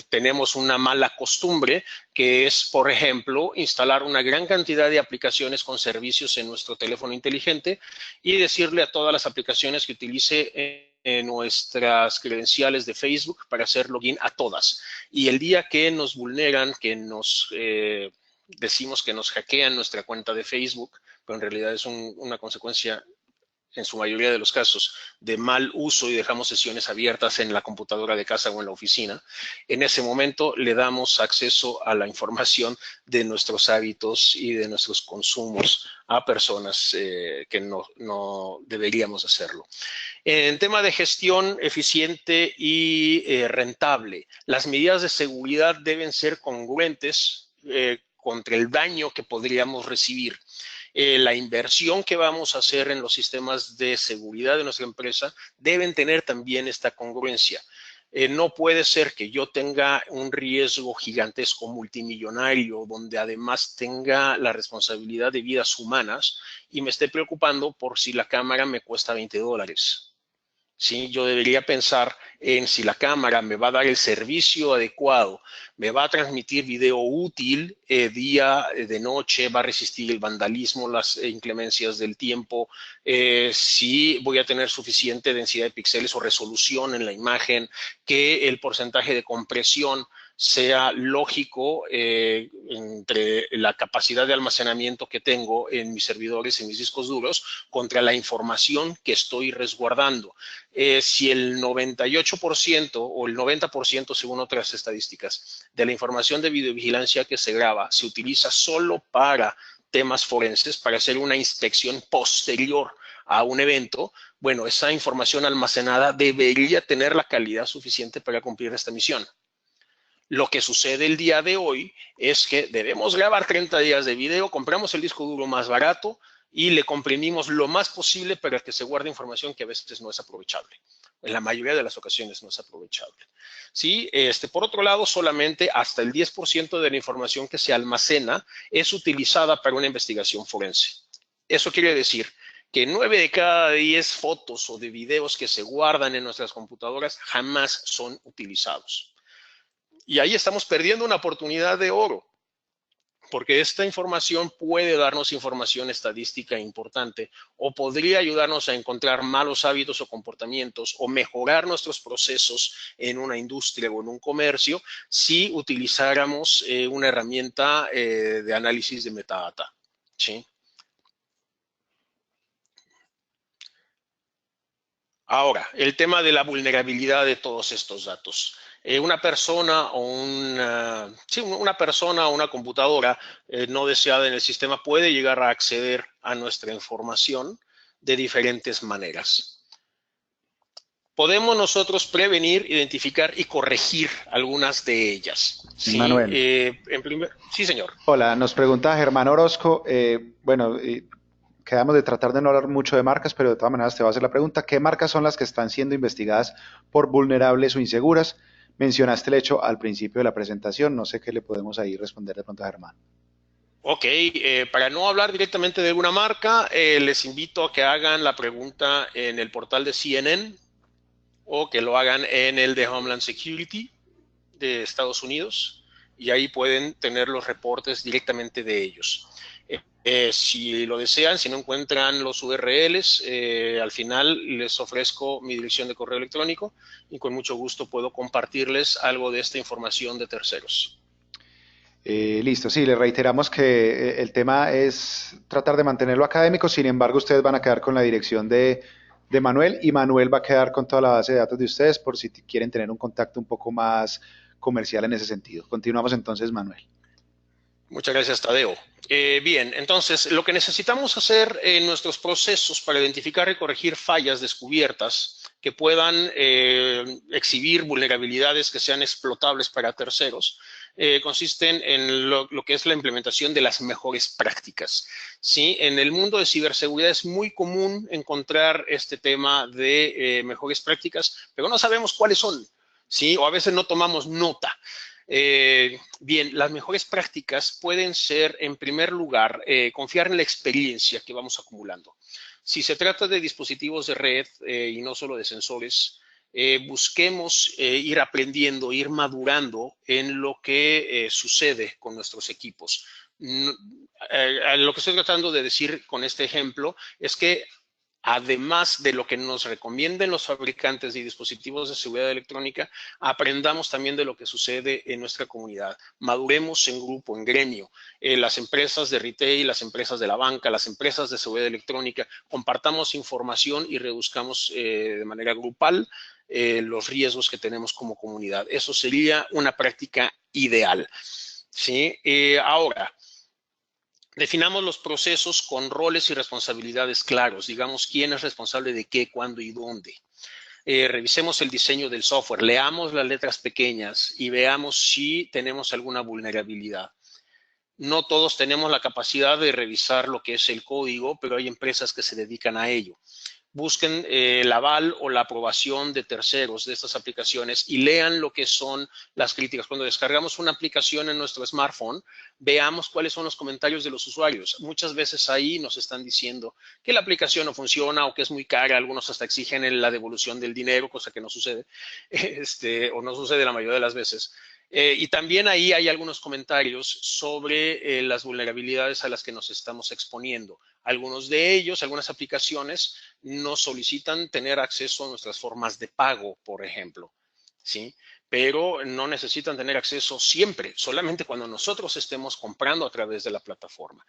Tenemos una mala costumbre que es, por ejemplo, instalar una gran cantidad de aplicaciones con servicios en nuestro teléfono inteligente y decirle a todas las aplicaciones que utilice nuestras credenciales de Facebook para hacer login a todas. Y el día que nos vulneran, que nos decimos que nos hackean nuestra cuenta de Facebook, pero en realidad es una consecuencia, en su mayoría de los casos, de mal uso y dejamos sesiones abiertas en la computadora de casa o en la oficina. En ese momento le damos acceso a la información de nuestros hábitos y de nuestros consumos a personas que no deberíamos hacerlo. En tema de gestión eficiente y rentable, las medidas de seguridad deben ser congruentes contra el daño que podríamos recibir. La inversión que vamos a hacer en los sistemas de seguridad de nuestra empresa deben tener también esta congruencia. No puede ser que yo tenga un riesgo gigantesco multimillonario donde además tenga la responsabilidad de vidas humanas y me esté preocupando por si la cámara me cuesta $20. ¿Sí? Yo debería pensar en si la cámara me va a dar el servicio adecuado, me va a transmitir video útil día, de noche, va a resistir el vandalismo, las inclemencias del tiempo, si voy a tener suficiente densidad de píxeles o resolución en la imagen, que el porcentaje de compresión sea lógico entre la capacidad de almacenamiento que tengo en mis servidores, en mis discos duros, contra la información que estoy resguardando. Si el 98% o el 90%, según otras estadísticas, de la información de videovigilancia que se graba se utiliza solo para temas forenses, para hacer una inspección posterior a un evento, bueno, esa información almacenada debería tener la calidad suficiente para cumplir esta misión. Lo que sucede el día de hoy es que debemos grabar 30 días de video, compramos el disco duro más barato y le comprimimos lo más posible para que se guarde información que a veces no es aprovechable. En la mayoría de las ocasiones no es aprovechable. ¿Sí? Por otro lado, solamente hasta el 10% de la información que se almacena es utilizada para una investigación forense. Eso quiere decir que 9 de cada 10 fotos o de videos que se guardan en nuestras computadoras jamás son utilizados. Y ahí estamos perdiendo una oportunidad de oro, porque esta información puede darnos información estadística importante o podría ayudarnos a encontrar malos hábitos o comportamientos o mejorar nuestros procesos en una industria o en un comercio si utilizáramos una herramienta de análisis de metadata. ¿Sí? Ahora, el tema de la vulnerabilidad de todos estos datos. Una persona o una computadora no deseada en el sistema puede llegar a acceder a nuestra información de diferentes maneras. Podemos nosotros prevenir, identificar y corregir algunas de ellas. ¿Sí? Manuel. Sí, señor. Hola, nos pregunta Germán Orozco. Quedamos de tratar de no hablar mucho de marcas, pero de todas maneras te voy a hacer la pregunta. ¿Qué marcas son las que están siendo investigadas por vulnerables o inseguras? Mencionaste el hecho al principio de la presentación. No sé qué le podemos ahí responder de pronto a Germán. Ok, para no hablar directamente de una marca, les invito a que hagan la pregunta en el portal de CNN o que lo hagan en el de Homeland Security de Estados Unidos y ahí pueden tener los reportes directamente de ellos. Si lo desean, si no encuentran los URLs, al final les ofrezco mi dirección de correo electrónico y con mucho gusto puedo compartirles algo de esta información de terceros. Listo, sí, le reiteramos que el tema es tratar de mantenerlo académico, sin embargo, ustedes van a quedar con la dirección de Manuel y Manuel va a quedar con toda la base de datos de ustedes por si quieren tener un contacto un poco más comercial en ese sentido. Continuamos entonces, Manuel. Muchas gracias, Tadeo. Bien, entonces, lo que necesitamos hacer en nuestros procesos para identificar y corregir fallas descubiertas que puedan exhibir vulnerabilidades que sean explotables para terceros, consisten en lo que es la implementación de las mejores prácticas. ¿Sí? En el mundo de ciberseguridad es muy común encontrar este tema de mejores prácticas, pero no sabemos cuáles son. ¿Sí? O a veces no tomamos nota. Bien, las mejores prácticas pueden ser, en primer lugar, confiar en la experiencia que vamos acumulando. Si se trata de dispositivos de red y no solo de sensores, busquemos ir aprendiendo, ir madurando en lo que sucede con nuestros equipos. Lo que estoy tratando de decir con este ejemplo es que además de lo que nos recomienden los fabricantes de dispositivos de seguridad electrónica, aprendamos también de lo que sucede en nuestra comunidad. Maduremos en grupo, en gremio. Las empresas de retail, las empresas de la banca, las empresas de seguridad electrónica, compartamos información y reduzcamos de manera grupal los riesgos que tenemos como comunidad. Eso sería una práctica ideal. ¿Sí? Ahora, definamos los procesos con roles y responsabilidades claros. Digamos quién es responsable de qué, cuándo y dónde. Revisemos el diseño del software, leamos las letras pequeñas y veamos si tenemos alguna vulnerabilidad. No todos tenemos la capacidad de revisar lo que es el código, pero hay empresas que se dedican a ello. busquen el aval o la aprobación de terceros de estas aplicaciones y lean lo que son las críticas. Cuando descargamos una aplicación en nuestro smartphone, veamos cuáles son los comentarios de los usuarios. Muchas veces ahí nos están diciendo que la aplicación no funciona o que es muy cara. Algunos hasta exigen la devolución del dinero, cosa que no sucede, o no sucede la mayoría de las veces. Y también ahí hay algunos comentarios sobre las vulnerabilidades a las que nos estamos exponiendo. Algunos de ellos, algunas aplicaciones, nos solicitan tener acceso a nuestras formas de pago, por ejemplo, ¿sí? Pero no necesitan tener acceso siempre, solamente cuando nosotros estemos comprando a través de la plataforma.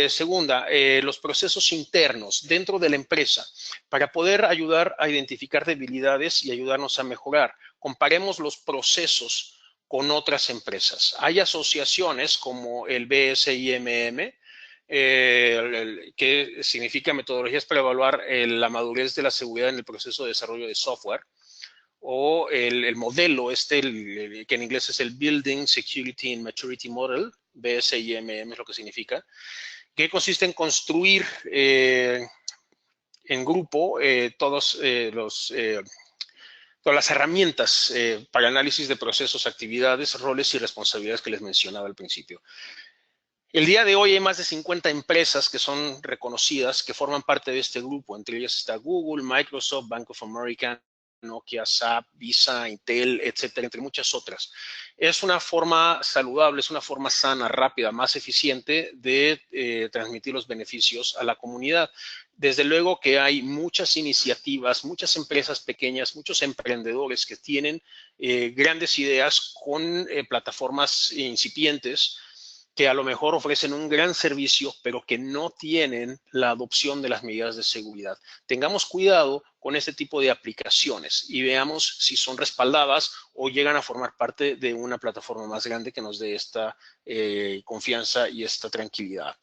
Segunda, los procesos internos dentro de la empresa para poder ayudar a identificar debilidades y ayudarnos a mejorar. Comparemos los procesos con otras empresas. Hay asociaciones como el BSIMM, que significa metodologías para evaluar la madurez de la seguridad en el proceso de desarrollo de software, o el modelo, que en inglés es el Building Security and Maturity Model, BSIMM es lo que significa, que consiste en construir en grupo todas las herramientas para análisis de procesos, actividades, roles y responsabilidades que les mencionaba al principio. El día de hoy hay más de 50 empresas que son reconocidas, que forman parte de este grupo. Entre ellas está Google, Microsoft, Bank of America, Nokia, SAP, Visa, Intel, etcétera, entre muchas otras. Es una forma saludable, es una forma sana, rápida, más eficiente de transmitir los beneficios a la comunidad. Desde luego que hay muchas iniciativas, muchas empresas pequeñas, muchos emprendedores que tienen grandes ideas con plataformas incipientes, que a lo mejor ofrecen un gran servicio, pero que no tienen la adopción de las medidas de seguridad. Tengamos cuidado con este tipo de aplicaciones y veamos si son respaldadas o llegan a formar parte de una plataforma más grande que nos dé esta confianza y esta tranquilidad.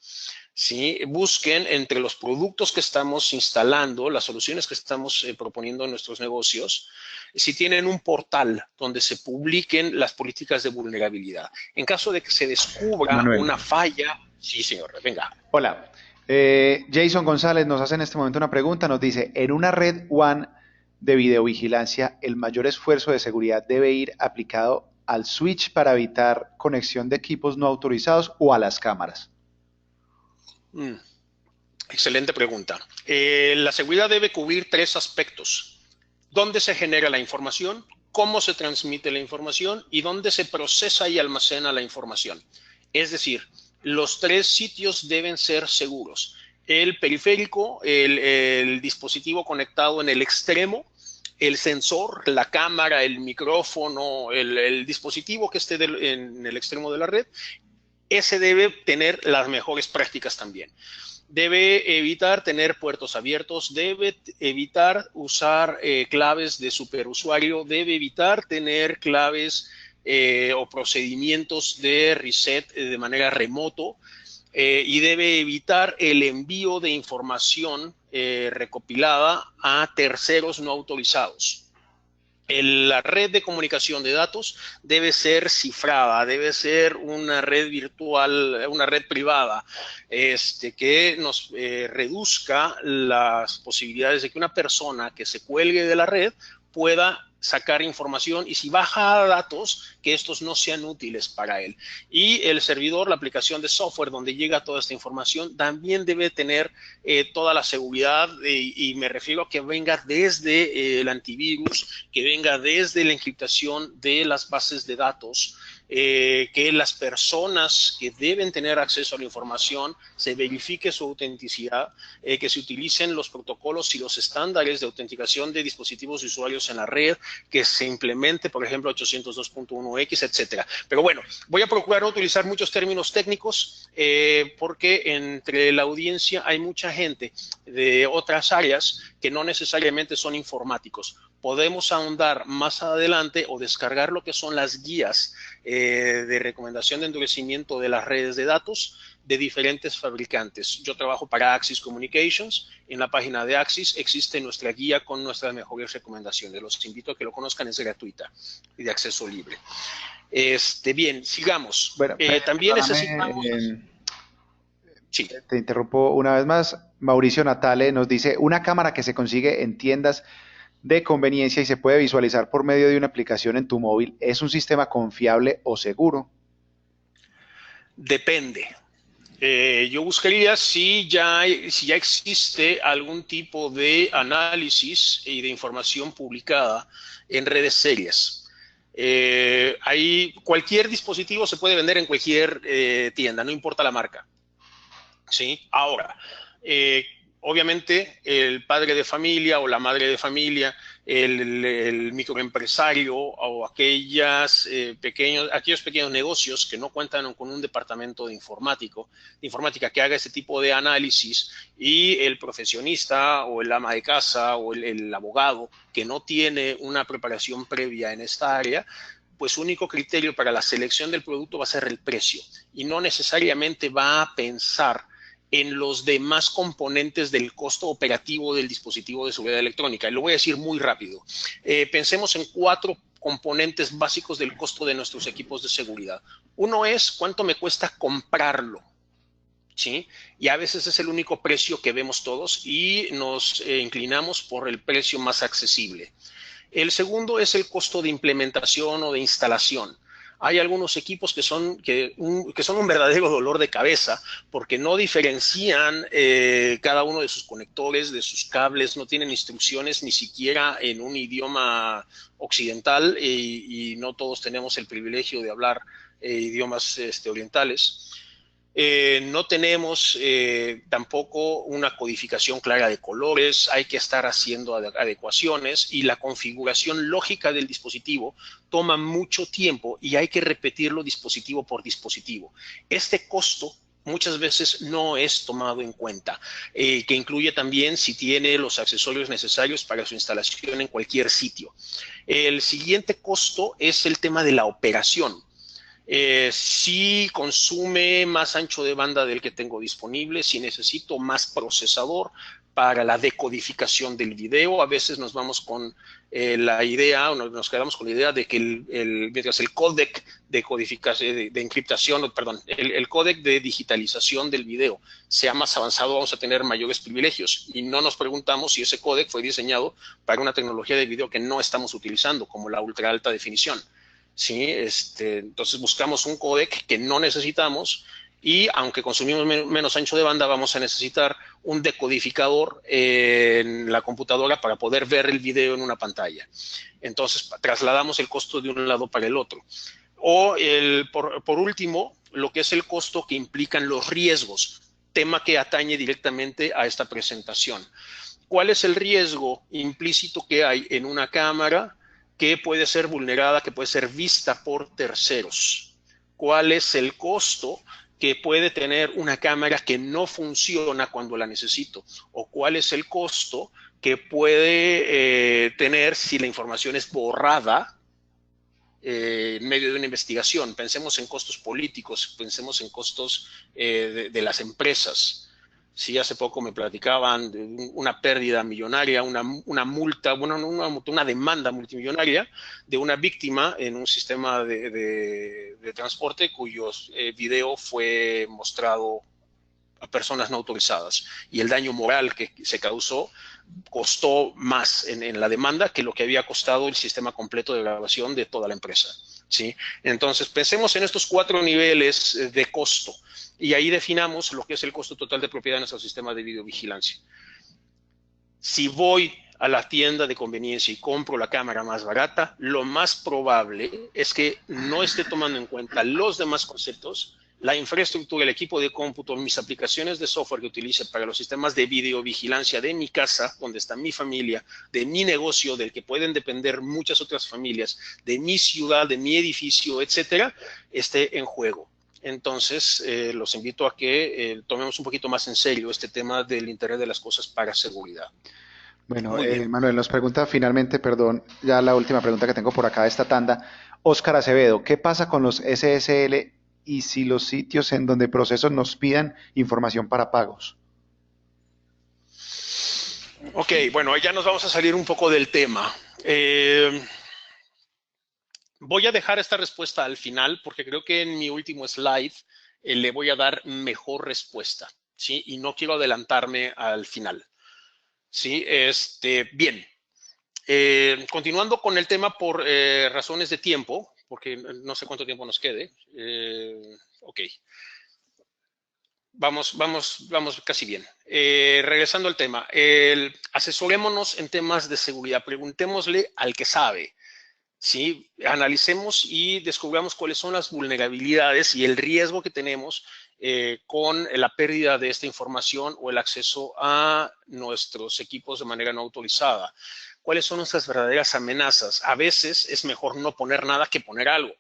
¿Sí? Busquen entre los productos que estamos instalando, las soluciones que estamos proponiendo en nuestros negocios, si tienen un portal donde se publiquen las políticas de vulnerabilidad. En caso de que se descubra Manuel. una falla, sí, señor, venga. Hola. Jason González nos hace en este momento una pregunta. Nos dice, en una red WAN de videovigilancia, ¿el mayor esfuerzo de seguridad debe ir aplicado al switch para evitar conexión de equipos no autorizados o a las cámaras? Excelente pregunta. La seguridad debe cubrir tres aspectos: dónde se genera la información, cómo se transmite la información y dónde se procesa y almacena la información. Es decir, los tres sitios deben ser seguros. El periférico, el dispositivo conectado en el extremo, el sensor, la cámara, el micrófono, el dispositivo que esté en el extremo de la red, ese debe tener las mejores prácticas también. Debe evitar tener puertos abiertos, debe evitar usar claves de superusuario, debe evitar tener claves o procedimientos de reset de manera remoto, y debe evitar el envío de información recopilada a terceros no autorizados. La red de comunicación de datos debe ser cifrada, debe ser una red virtual, una red privada, que nos reduzca las posibilidades de que una persona que se cuelgue de la red pueda sacar información, y si baja datos, que estos no sean útiles para él. Y el servidor, la aplicación de software donde llega toda esta información, también debe tener toda la seguridad, y me refiero a que venga desde el antivirus, que venga desde la encriptación de las bases de datos, que las personas que deben tener acceso a la información se verifique su autenticidad, que se utilicen los protocolos y los estándares de autenticación de dispositivos de usuarios en la red, que se implemente, por ejemplo, 802.1x, etcétera. Pero bueno, voy a procurar no utilizar muchos términos técnicos, porque entre la audiencia hay mucha gente de otras áreas que no necesariamente son informáticos. Podemos ahondar más adelante o descargar lo que son las guías de recomendación de endurecimiento de las redes de datos de diferentes fabricantes. Yo trabajo para Axis Communications. En la página de Axis existe nuestra guía con nuestras mejores recomendaciones. Los invito a que lo conozcan, es gratuita y de acceso libre. Bien, sigamos. Bueno, También perdóname, necesitamos... Sí. Te interrumpo una vez más. Mauricio Natale nos dice, una cámara que se consigue en tiendas de conveniencia y se puede visualizar por medio de una aplicación en tu móvil, ¿es un sistema confiable o seguro? Depende. Yo buscaría si ya existe algún tipo de análisis y de información publicada en redes serias. Cualquier dispositivo se puede vender en cualquier tienda, no importa la marca. ¿Sí? Ahora, eh, obviamente el padre de familia o la madre de familia, el microempresario o aquellos pequeños negocios que no cuentan con un departamento de informática que haga ese tipo de análisis y el profesionista o el ama de casa o el abogado que no tiene una preparación previa en esta área, pues su único criterio para la selección del producto va a ser el precio y no necesariamente va a pensar en los demás componentes del costo operativo del dispositivo de seguridad electrónica. Y lo voy a decir muy rápido. Pensemos en 4 componentes básicos del costo de nuestros equipos de seguridad. Uno es cuánto me cuesta comprarlo. ¿Sí? Y a veces es el único precio que vemos todos y nos inclinamos por el precio más accesible. El segundo es el costo de implementación o de instalación. Hay algunos equipos que son un verdadero dolor de cabeza porque no diferencian cada uno de sus conectores, de sus cables, no tienen instrucciones ni siquiera en un idioma occidental y no todos tenemos el privilegio de hablar idiomas orientales. No tenemos tampoco una codificación clara de colores, hay que estar haciendo adecuaciones y la configuración lógica del dispositivo toma mucho tiempo y hay que repetirlo dispositivo por dispositivo. Este costo muchas veces no es tomado en cuenta, que incluye también si tiene los accesorios necesarios para su instalación en cualquier sitio. El siguiente costo es el tema de la operación. Si consume más ancho de banda del que tengo disponible, si necesito más procesador para la decodificación del video. A veces nos vamos con la idea, o nos quedamos con la idea de que mientras el códec de codificación, de encriptación, perdón, el códec de digitalización del video sea más avanzado, vamos a tener mayores privilegios. Y no nos preguntamos si ese códec fue diseñado para una tecnología de video que no estamos utilizando, como la ultra alta definición. ¿Sí? Entonces buscamos un códec que no necesitamos y aunque consumimos menos ancho de banda, vamos a necesitar un decodificador en la computadora para poder ver el video en una pantalla. Entonces trasladamos el costo de un lado para el otro. O por último, lo que es el costo que implican los riesgos, tema que atañe directamente a esta presentación. ¿Cuál es el riesgo implícito que hay en una cámara que puede ser vulnerada, que puede ser vista por terceros? ¿Cuál es el costo que puede tener una cámara que no funciona cuando la necesito? ¿O cuál es el costo que puede tener si la información es borrada en medio de una investigación? Pensemos en costos políticos, pensemos en costos de las empresas. Sí, hace poco me platicaban de una pérdida millonaria, una multa, bueno, una demanda multimillonaria de una víctima en un sistema de transporte cuyo video fue mostrado a personas no autorizadas y el daño moral que se causó costó más en la demanda que lo que había costado el sistema completo de grabación de toda la empresa. ¿Sí? Entonces, pensemos en estos 4 niveles de costo y ahí definamos lo que es el costo total de propiedad de nuestro sistema de videovigilancia. Si voy a la tienda de conveniencia y compro la cámara más barata, lo más probable es que no esté tomando en cuenta los demás conceptos, la infraestructura, el equipo de cómputo, mis aplicaciones de software que utilice para los sistemas de videovigilancia de mi casa, donde está mi familia, de mi negocio, del que pueden depender muchas otras familias, de mi ciudad, de mi edificio, etcétera, esté en juego. Entonces, los invito a que tomemos un poquito más en serio este tema del Internet de las cosas para seguridad. Bueno, Muy bien. Manuel nos pregunta finalmente, perdón, ya la última pregunta que tengo por acá de esta tanda. Óscar Acevedo, ¿qué pasa con los SSL y si los sitios en donde procesos nos pidan información para pagos? Ok, bueno, ya nos vamos a salir un poco del tema. Voy a dejar esta respuesta al final porque creo que en mi último slide le voy a dar mejor respuesta, ¿sí? Y no quiero adelantarme al final, ¿sí? Bien. Continuando con el tema por razones de tiempo, porque no sé cuánto tiempo nos quede. Ok. Vamos casi bien. Regresando al tema, asesorémonos en temas de seguridad. Preguntémosle al que sabe. ¿Sí? Analicemos y descubramos cuáles son las vulnerabilidades y el riesgo que tenemos con la pérdida de esta información o el acceso a nuestros equipos de manera no autorizada. ¿Cuáles son nuestras verdaderas amenazas? A veces es mejor no poner nada que poner algo.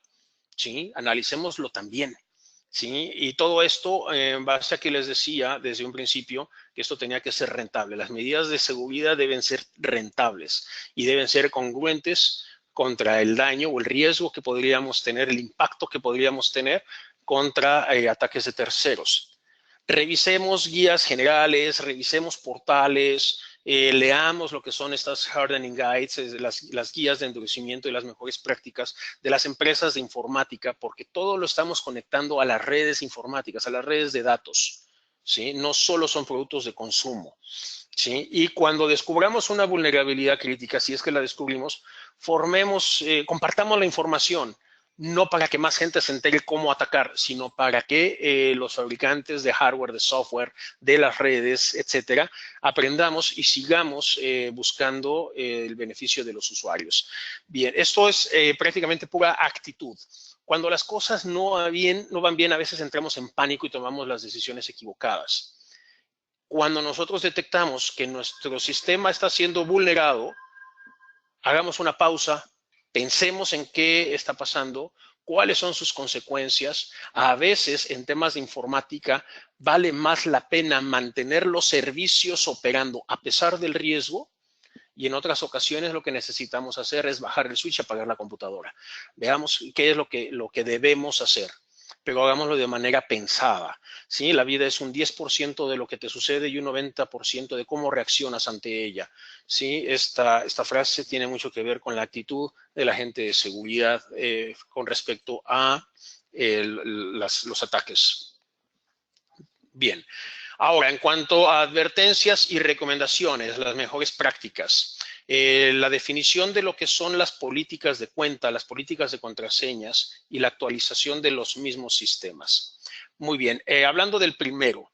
¿Sí? Analicémoslo también. ¿Sí? Y todo esto en base a que les decía desde un principio que esto tenía que ser rentable. Las medidas de seguridad deben ser rentables y deben ser congruentes contra el daño o el riesgo que podríamos tener, el impacto que podríamos tener contra ataques de terceros. Revisemos guías generales, revisemos portales, leamos lo que son estas hardening guides, las guías de endurecimiento y las mejores prácticas de las empresas de informática, porque todo lo estamos conectando a las redes informáticas, a las redes de datos, ¿sí? No solo son productos de consumo, ¿sí? Y cuando descubramos una vulnerabilidad crítica, si es que la descubrimos, compartamos la información, no para que más gente se entere cómo atacar, sino para que los fabricantes de hardware, de software, de las redes, etcétera, aprendamos y sigamos buscando el beneficio de los usuarios. Bien, esto es prácticamente pura actitud. Cuando las cosas no van bien, a veces entramos en pánico y tomamos las decisiones equivocadas. Cuando nosotros detectamos que nuestro sistema está siendo vulnerado, hagamos una pausa, pensemos en qué está pasando, cuáles son sus consecuencias. A veces en temas de informática vale más la pena mantener los servicios operando a pesar del riesgo, y en otras ocasiones lo que necesitamos hacer es bajar el switch y apagar la computadora. Veamos qué es lo que debemos hacer, pero hagámoslo de manera pensada. ¿Sí? La vida es un 10% de lo que te sucede y un 90% de cómo reaccionas ante ella. ¿Sí? Esta frase tiene mucho que ver con la actitud de la gente de seguridad con respecto a los ataques. Bien. Ahora, en cuanto a advertencias y recomendaciones, las mejores prácticas, la definición de lo que son las políticas de cuenta, las políticas de contraseñas y la actualización de los mismos sistemas. Muy bien, hablando del primero,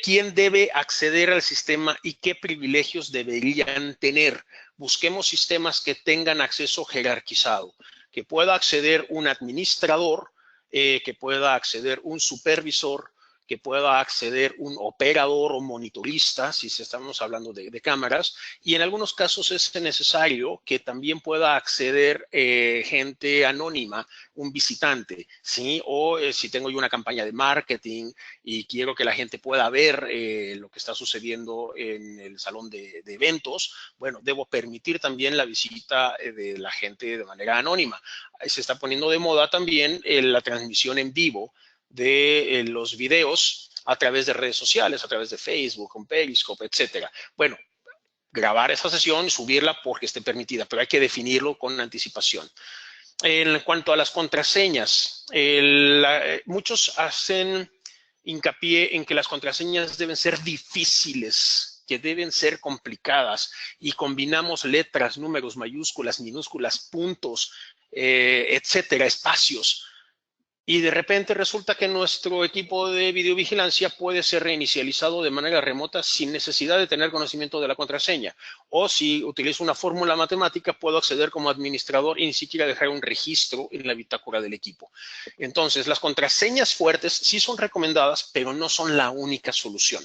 ¿quién debe acceder al sistema y qué privilegios deberían tener? Busquemos sistemas que tengan acceso jerarquizado, que pueda acceder un administrador, que pueda acceder un supervisor, que pueda acceder un operador o monitorista, si estamos hablando de cámaras, y en algunos casos es necesario que también pueda acceder gente anónima, un visitante, ¿sí? O si tengo yo una campaña de marketing y quiero que la gente pueda ver lo que está sucediendo en el salón de eventos, bueno, debo permitir también la visita de la gente de manera anónima. Se está poniendo de moda también la transmisión en vivo de los videos a través de redes sociales, a través de Facebook, con Periscope, etcétera. Bueno, grabar esa sesión y subirla porque esté permitida, pero hay que definirlo con anticipación. En cuanto a las contraseñas, muchos hacen hincapié en que las contraseñas deben ser difíciles, que deben ser complicadas, y combinamos letras, números, mayúsculas, minúsculas, puntos, etcétera, espacios. Y de repente resulta que nuestro equipo de videovigilancia puede ser reinicializado de manera remota sin necesidad de tener conocimiento de la contraseña. O si utilizo una fórmula matemática, puedo acceder como administrador y ni siquiera dejar un registro en la bitácora del equipo. Entonces, las contraseñas fuertes sí son recomendadas, pero no son la única solución,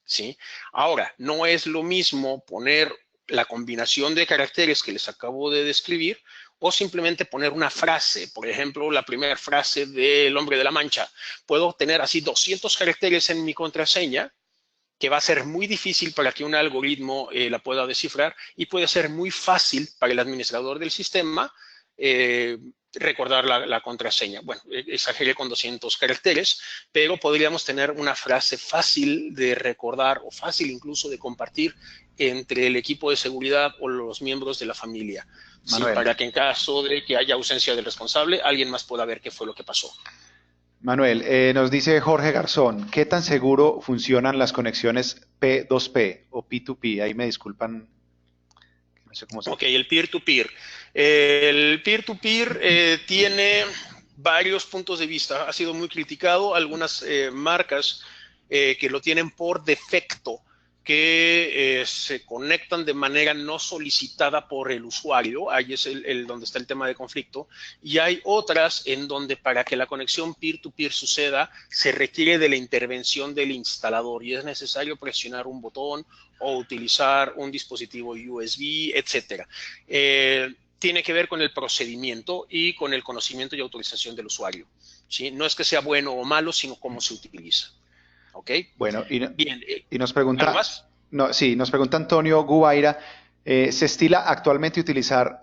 ¿sí? Ahora, no es lo mismo poner la combinación de caracteres que les acabo de describir o simplemente poner una frase, por ejemplo, la primera frase del Hombre de la Mancha. Puedo tener así 200 caracteres en mi contraseña, que va a ser muy difícil para que un algoritmo la pueda descifrar, y puede ser muy fácil para el administrador del sistema recordar la contraseña. Bueno, exageré con 200 caracteres, pero podríamos tener una frase fácil de recordar o fácil incluso de compartir entre el equipo de seguridad o los miembros de la familia. Sí, Manuel, para que en caso de que haya ausencia del responsable, alguien más pueda ver qué fue lo que pasó. Manuel, nos dice Jorge Garzón, ¿qué tan seguro funcionan las conexiones P2P o P2P? Ahí me disculpan, no sé cómo se... Ok, el peer-to-peer. El peer-to-peer tiene varios puntos de vista. Ha sido muy criticado. Algunas marcas que lo tienen por defecto, que se conectan de manera no solicitada por el usuario. Ahí es donde está el tema de conflicto. Y hay otras en donde para que la conexión peer-to-peer suceda, se requiere de la intervención del instalador y es necesario presionar un botón o utilizar un dispositivo USB, etcétera. Tiene que ver con el procedimiento y con el conocimiento y autorización del usuario. ¿Sí? No es que sea bueno o malo, sino cómo se utiliza. ¿Ok? Bueno, Bien. y nos ¿Algo pregunta, más? no, sí, nos pregunta Antonio Gubaira, ¿se estila actualmente utilizar,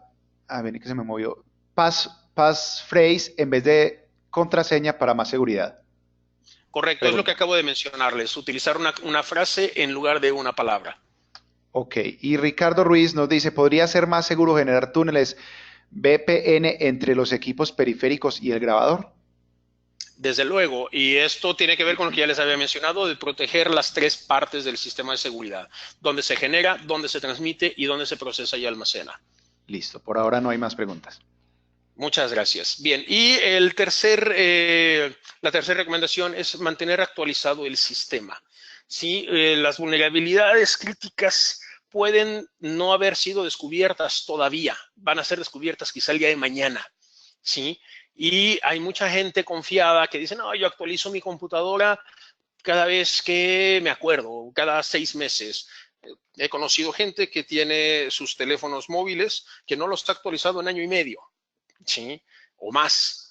a ver, que se me movió, passphrase en vez de contraseña para más seguridad? Correcto, es lo que Pregunta. acabo de mencionarles, utilizar una frase en lugar de una palabra. Ok, y Ricardo Ruiz nos dice, ¿podría ser más seguro generar túneles VPN entre los equipos periféricos y el grabador? Desde luego, y esto tiene que ver con lo que ya les había mencionado, de proteger las tres partes del sistema de seguridad, donde se genera, donde se transmite y donde se procesa y almacena. Listo, por ahora no hay más preguntas. Muchas gracias. Bien, y la tercera recomendación es mantener actualizado el sistema. ¿Sí? Las vulnerabilidades críticas pueden no haber sido descubiertas todavía, van a ser descubiertas quizá el día de mañana. ¿Sí? Y hay mucha gente confiada que dice, no, yo actualizo mi computadora cada vez que me acuerdo, cada 6 meses. He conocido gente que tiene sus teléfonos móviles que no los está actualizado en año y medio. ¿Sí? O más.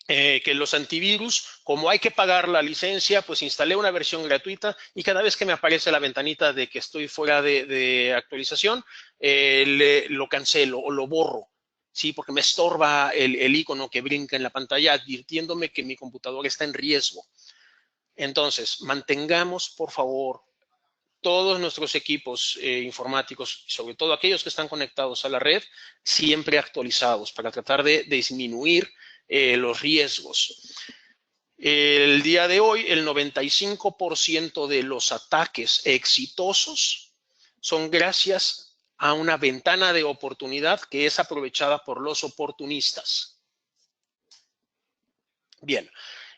Que los antivirus, como hay que pagar la licencia, pues instalé una versión gratuita y cada vez que me aparece la ventanita de que estoy fuera de actualización, lo cancelo o lo borro. Sí, porque me estorba el icono que brinca en la pantalla advirtiéndome que mi computadora está en riesgo. Entonces, mantengamos, por favor, todos nuestros equipos informáticos, sobre todo aquellos que están conectados a la red, siempre actualizados para tratar de disminuir los riesgos. El día de hoy, el 95% de los ataques exitosos son gracias a una ventana de oportunidad que es aprovechada por los oportunistas. Bien,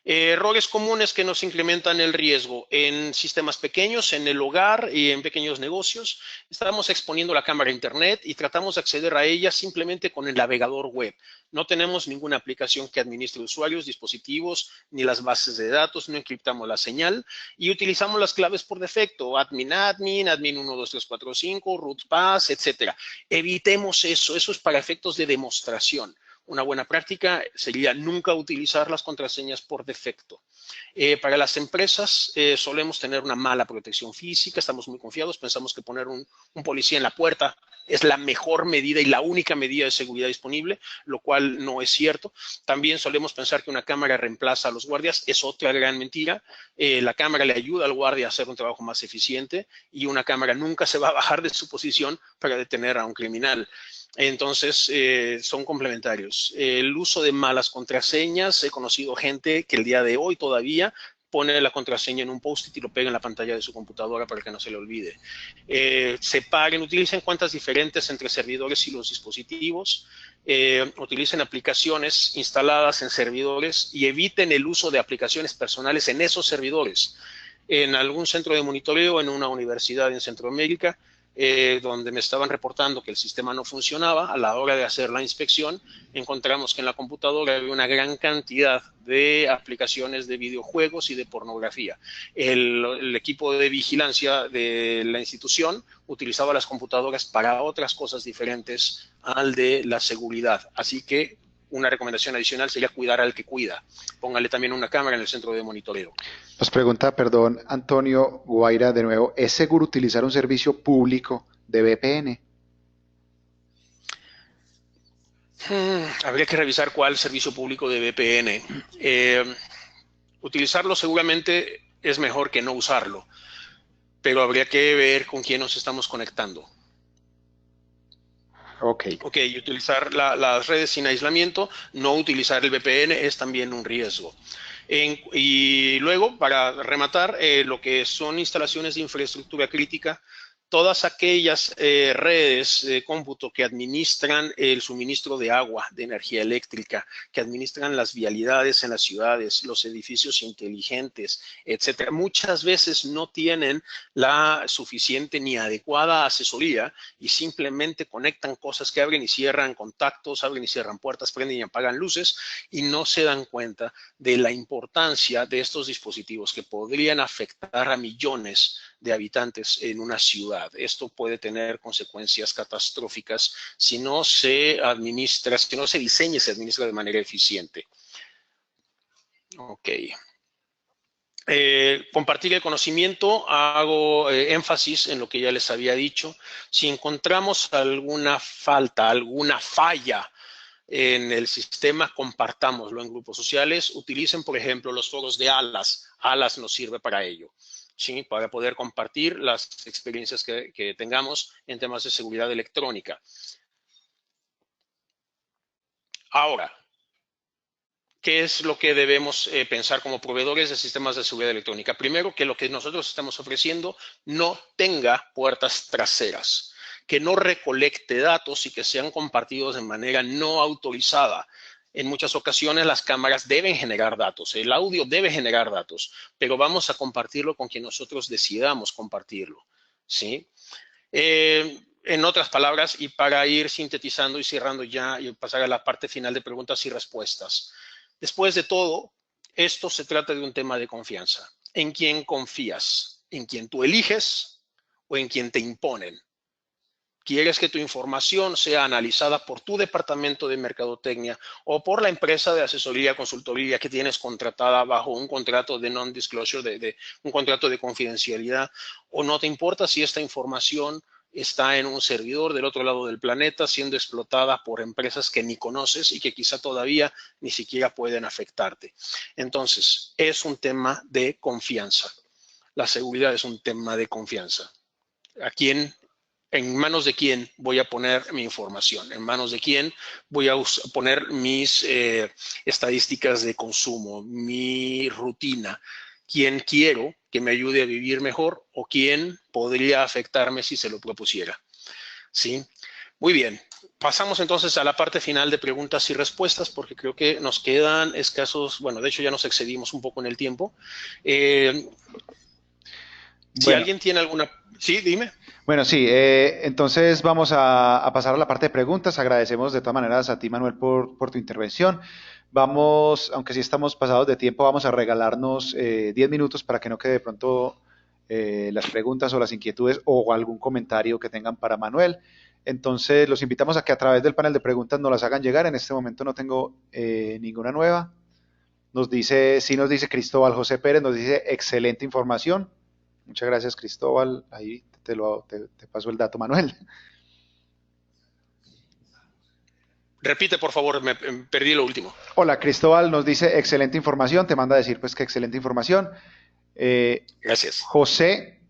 errores comunes que nos incrementan el riesgo en sistemas pequeños, en el hogar y en pequeños negocios. Estamos exponiendo la cámara a internet y tratamos de acceder a ella simplemente con el navegador web. No tenemos ninguna aplicación que administre usuarios, dispositivos, ni las bases de datos, no encriptamos la señal y utilizamos las claves por defecto, admin, admin 1, 2, 3, 4, 5, root pass, etcétera. Evitemos eso, eso es para efectos de demostración. Una buena práctica sería nunca utilizar las contraseñas por defecto. Para las empresas solemos tener una mala protección física, estamos muy confiados, pensamos que poner un policía en la puerta es la mejor medida y la única medida de seguridad disponible, lo cual no es cierto. También solemos pensar que una cámara reemplaza a los guardias, es otra gran mentira. La cámara le ayuda al guardia a hacer un trabajo más eficiente y una cámara nunca se va a bajar de su posición para detener a un criminal. Entonces, son complementarios. El uso de malas contraseñas, he conocido gente que el día de hoy todavía pone la contraseña en un post-it y lo pega en la pantalla de su computadora para que no se le olvide. Separen, utilicen cuentas diferentes entre servidores y los dispositivos. Utilicen aplicaciones instaladas en servidores y eviten el uso de aplicaciones personales en esos servidores. En algún centro de monitoreo, en una universidad en Centroamérica, donde me estaban reportando que el sistema no funcionaba, a la hora de hacer la inspección, encontramos que en la computadora había una gran cantidad de aplicaciones de videojuegos y de pornografía. El equipo de vigilancia de la institución utilizaba las computadoras para otras cosas diferentes al de la seguridad. Así que una recomendación adicional sería cuidar al que cuida. Póngale también una cámara en el centro de monitoreo. Nos pregunta, perdón, Antonio Guaira de nuevo, ¿es seguro utilizar un servicio público de VPN? Habría que revisar cuál servicio público de VPN. Utilizarlo seguramente es mejor que no usarlo, pero habría que ver con quién nos estamos conectando. Ok. Ok, utilizar las redes sin aislamiento, no utilizar el VPN es también un riesgo. Y luego, para rematar, lo que son instalaciones de infraestructura crítica, todas aquellas redes de cómputo que administran el suministro de agua, de energía eléctrica, que administran las vialidades en las ciudades, los edificios inteligentes, etcétera, muchas veces no tienen la suficiente ni adecuada asesoría y simplemente conectan cosas que abren y cierran contactos, abren y cierran puertas, prenden y apagan luces y no se dan cuenta de la importancia de estos dispositivos que podrían afectar a millones de habitantes en una ciudad. Esto puede tener consecuencias catastróficas si no se administra, si no se diseña y se administra de manera eficiente. Ok. Compartir el conocimiento, hago énfasis en lo que ya les había dicho. Si encontramos alguna falta, alguna falla en el sistema, compartámoslo en grupos sociales. Utilicen, por ejemplo, los foros de ALAS. ALAS nos sirve para ello, ¿sí? Para poder compartir las experiencias que tengamos en temas de seguridad electrónica. Ahora, ¿qué es lo que debemos pensar como proveedores de sistemas de seguridad electrónica? Primero, que lo que nosotros estamos ofreciendo no tenga puertas traseras, que no recolecte datos y que sean compartidos de manera no autorizada. En muchas ocasiones las cámaras deben generar datos, el audio debe generar datos, pero vamos a compartirlo con quien nosotros decidamos compartirlo, ¿sí? En otras palabras, y para ir sintetizando y cerrando ya y pasar a la parte final de preguntas y respuestas. Después de todo, esto se trata de un tema de confianza. ¿En quién confías? ¿En quién tú eliges o en quién te imponen? ¿Quieres que tu información sea analizada por tu departamento de mercadotecnia o por la empresa de asesoría, consultoría que tienes contratada bajo un contrato de non-disclosure, un contrato de confidencialidad? ¿O no te importa si esta información está en un servidor del otro lado del planeta siendo explotada por empresas que ni conoces y que quizá todavía ni siquiera pueden afectarte? Entonces, es un tema de confianza. La seguridad es un tema de confianza. ¿A quién, en manos de quién voy a poner mi información? ¿En manos de quién voy a poner mis estadísticas de consumo, mi rutina? ¿Quién quiero que me ayude a vivir mejor o quién podría afectarme si se lo propusiera? ¿Sí? Muy bien. Pasamos entonces a la parte final de preguntas y respuestas porque creo que nos quedan escasos, bueno, de hecho ya nos excedimos un poco en el tiempo. Si Bueno, alguien tiene alguna... Sí, dime. bueno, sí, entonces vamos a pasar a la parte de preguntas. Agradecemos de todas maneras a ti, Manuel, por tu intervención. Vamos, aunque sí estamos pasados de tiempo, vamos a regalarnos 10 minutos para que no quede de pronto las preguntas o las inquietudes o algún comentario que tengan para Manuel. Entonces, los invitamos a que a través del panel de preguntas nos las hagan llegar. En este momento no tengo ninguna nueva. Nos dice, sí nos dice Cristóbal José Pérez, nos dice excelente información. Muchas gracias, Cristóbal. Ahí te paso el dato, Manuel. Repite, por favor, me perdí lo último. Hola, Cristóbal nos dice excelente información. Te manda a decir, pues, que excelente información. Gracias. José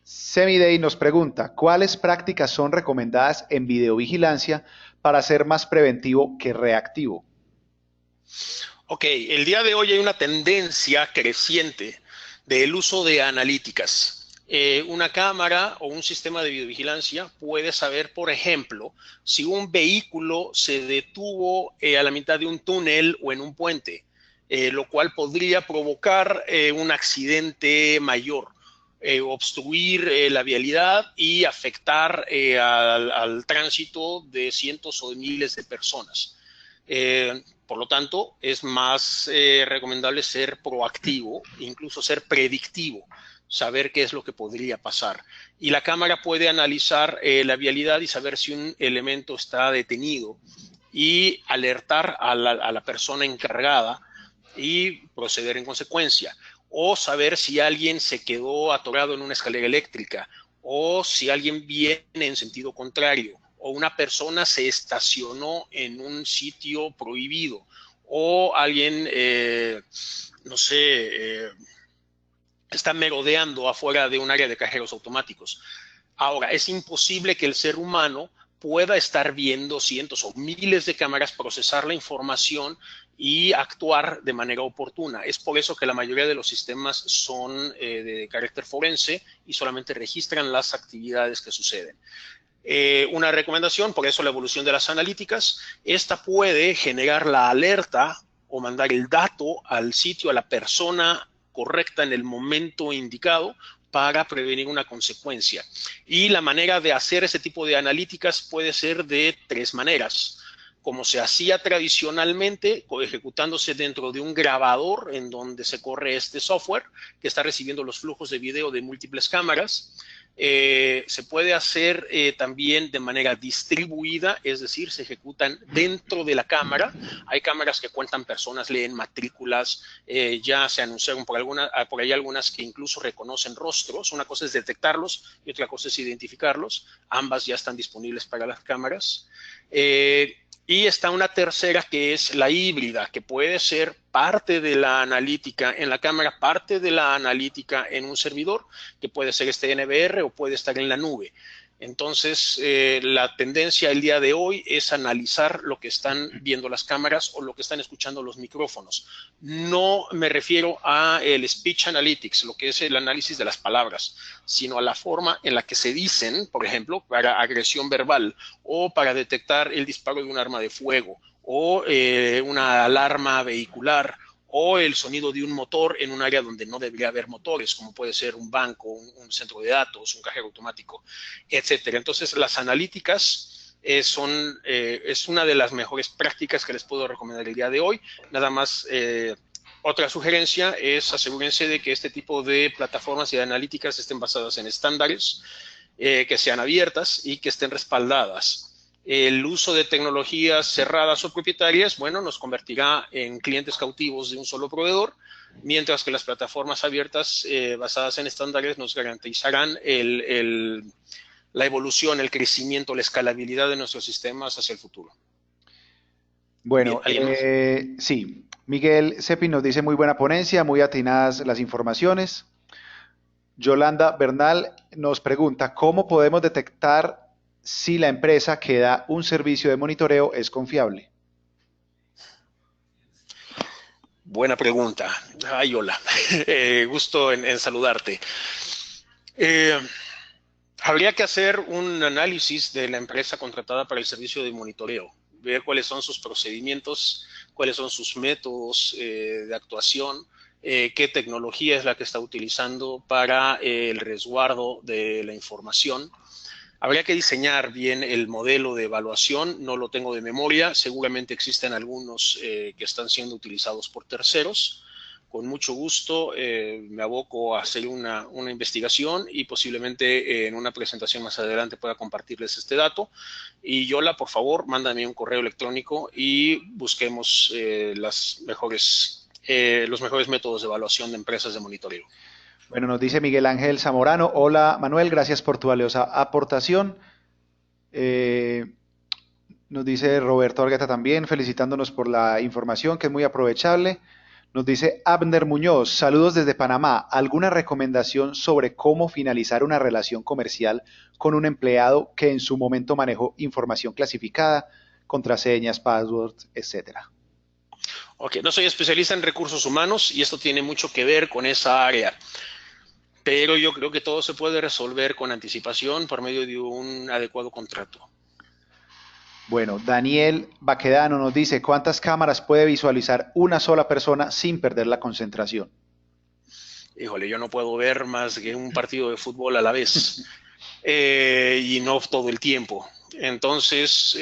Semidey nos pregunta, ¿cuáles prácticas son recomendadas en videovigilancia para ser más preventivo que reactivo? Ok, el día de hoy hay una tendencia creciente del uso de analíticas. Una cámara o un sistema de videovigilancia puede saber, por ejemplo, si un vehículo se detuvo a la mitad de un túnel o en un puente, lo cual podría provocar un accidente mayor, obstruir la vialidad y afectar al tránsito de cientos o de miles de personas. Por lo tanto, es más recomendable ser proactivo, incluso ser predictivo, saber qué es lo que podría pasar. Y la cámara puede analizar la vialidad y saber si un elemento está detenido y alertar a la persona encargada y proceder en consecuencia. O saber si alguien se quedó atorado en una escalera eléctrica o si alguien viene en sentido contrario o una persona se estacionó en un sitio prohibido o alguien, no sé, está merodeando afuera de un área de cajeros automáticos. Ahora, es imposible que el ser humano pueda estar viendo cientos o miles de cámaras, procesar la información y actuar de manera oportuna. Es por eso que la mayoría de los sistemas son de carácter forense y solamente registran las actividades que suceden. Una recomendación, por eso la evolución de las analíticas, esta puede generar la alerta o mandar el dato al sitio, a la persona correcta en el momento indicado para prevenir una consecuencia. Y la manera de hacer ese tipo de analíticas puede ser de 3 maneras. Como se hacía tradicionalmente, ejecutándose dentro de un grabador en donde se corre este software que está recibiendo los flujos de video de múltiples cámaras. Se puede hacer también de manera distribuida, es decir, se ejecutan dentro de la cámara. Hay cámaras que cuentan personas, leen matrículas, ya se anunciaron por ahí algunas que incluso reconocen rostros. Una cosa es detectarlos y otra cosa es identificarlos. Ambas ya están disponibles para las cámaras. Y está una tercera que es la híbrida, que puede ser parte de la analítica en la cámara, parte de la analítica en un servidor, que puede ser este NVR o puede estar en la nube. Entonces, la tendencia el día de hoy es analizar lo que están viendo las cámaras o lo que están escuchando los micrófonos. No me refiero a el speech analytics, lo que es el análisis de las palabras, sino a la forma en la que se dicen, por ejemplo, para agresión verbal o para detectar el disparo de un arma de fuego o una alarma vehicular o el sonido de un motor en un área donde no debería haber motores, como puede ser un banco, un centro de datos, un cajero automático, etcétera. Entonces, las analíticas es una de las mejores prácticas que les puedo recomendar el día de hoy. Nada más, otra sugerencia es asegúrense de que este tipo de plataformas y de analíticas estén basadas en estándares, que sean abiertas y que estén respaldadas. El uso de tecnologías cerradas o propietarias, bueno, nos convertirá en clientes cautivos de un solo proveedor, mientras que las plataformas abiertas basadas en estándares nos garantizarán la evolución, el crecimiento, la escalabilidad de nuestros sistemas hacia el futuro. Bueno, ¿Alguien más? sí, Miguel Sepi nos dice muy buena ponencia, muy atinadas las informaciones. Yolanda Bernal nos pregunta, ¿cómo podemos detectar si la empresa que da un servicio de monitoreo es confiable? Buena pregunta. Ay, hola. Gusto en saludarte. Habría que hacer un análisis de la empresa contratada para el servicio de monitoreo, ver cuáles son sus procedimientos, cuáles son sus métodos de actuación, qué tecnología es la que está utilizando para el resguardo de la información. Habría que diseñar bien el modelo de evaluación, no lo tengo de memoria, seguramente existen algunos que están siendo utilizados por terceros. Con mucho gusto me aboco a hacer una investigación y posiblemente en una presentación más adelante pueda compartirles este dato. Y Yola, por favor, mándame un correo electrónico y busquemos los mejores métodos de evaluación de empresas de monitoreo. Bueno, nos dice Miguel Ángel Zamorano, hola Manuel, gracias por tu valiosa aportación. Eh, Nos dice Roberto Argueta también, felicitándonos por la información, que es muy aprovechable. Nos dice Abner Muñoz, saludos desde Panamá. ¿Alguna recomendación sobre cómo finalizar una relación comercial con un empleado que en su momento manejó información clasificada, contraseñas, passwords, etcétera? Ok, no soy especialista en recursos humanos y esto tiene mucho que ver con esa área, pero yo creo que todo se puede resolver con anticipación por medio de un adecuado contrato. Bueno, Daniel Baquedano nos dice, ¿cuántas cámaras puede visualizar una sola persona sin perder la concentración? Híjole, yo no puedo ver más que un partido de fútbol a la vez y no todo el tiempo. Entonces,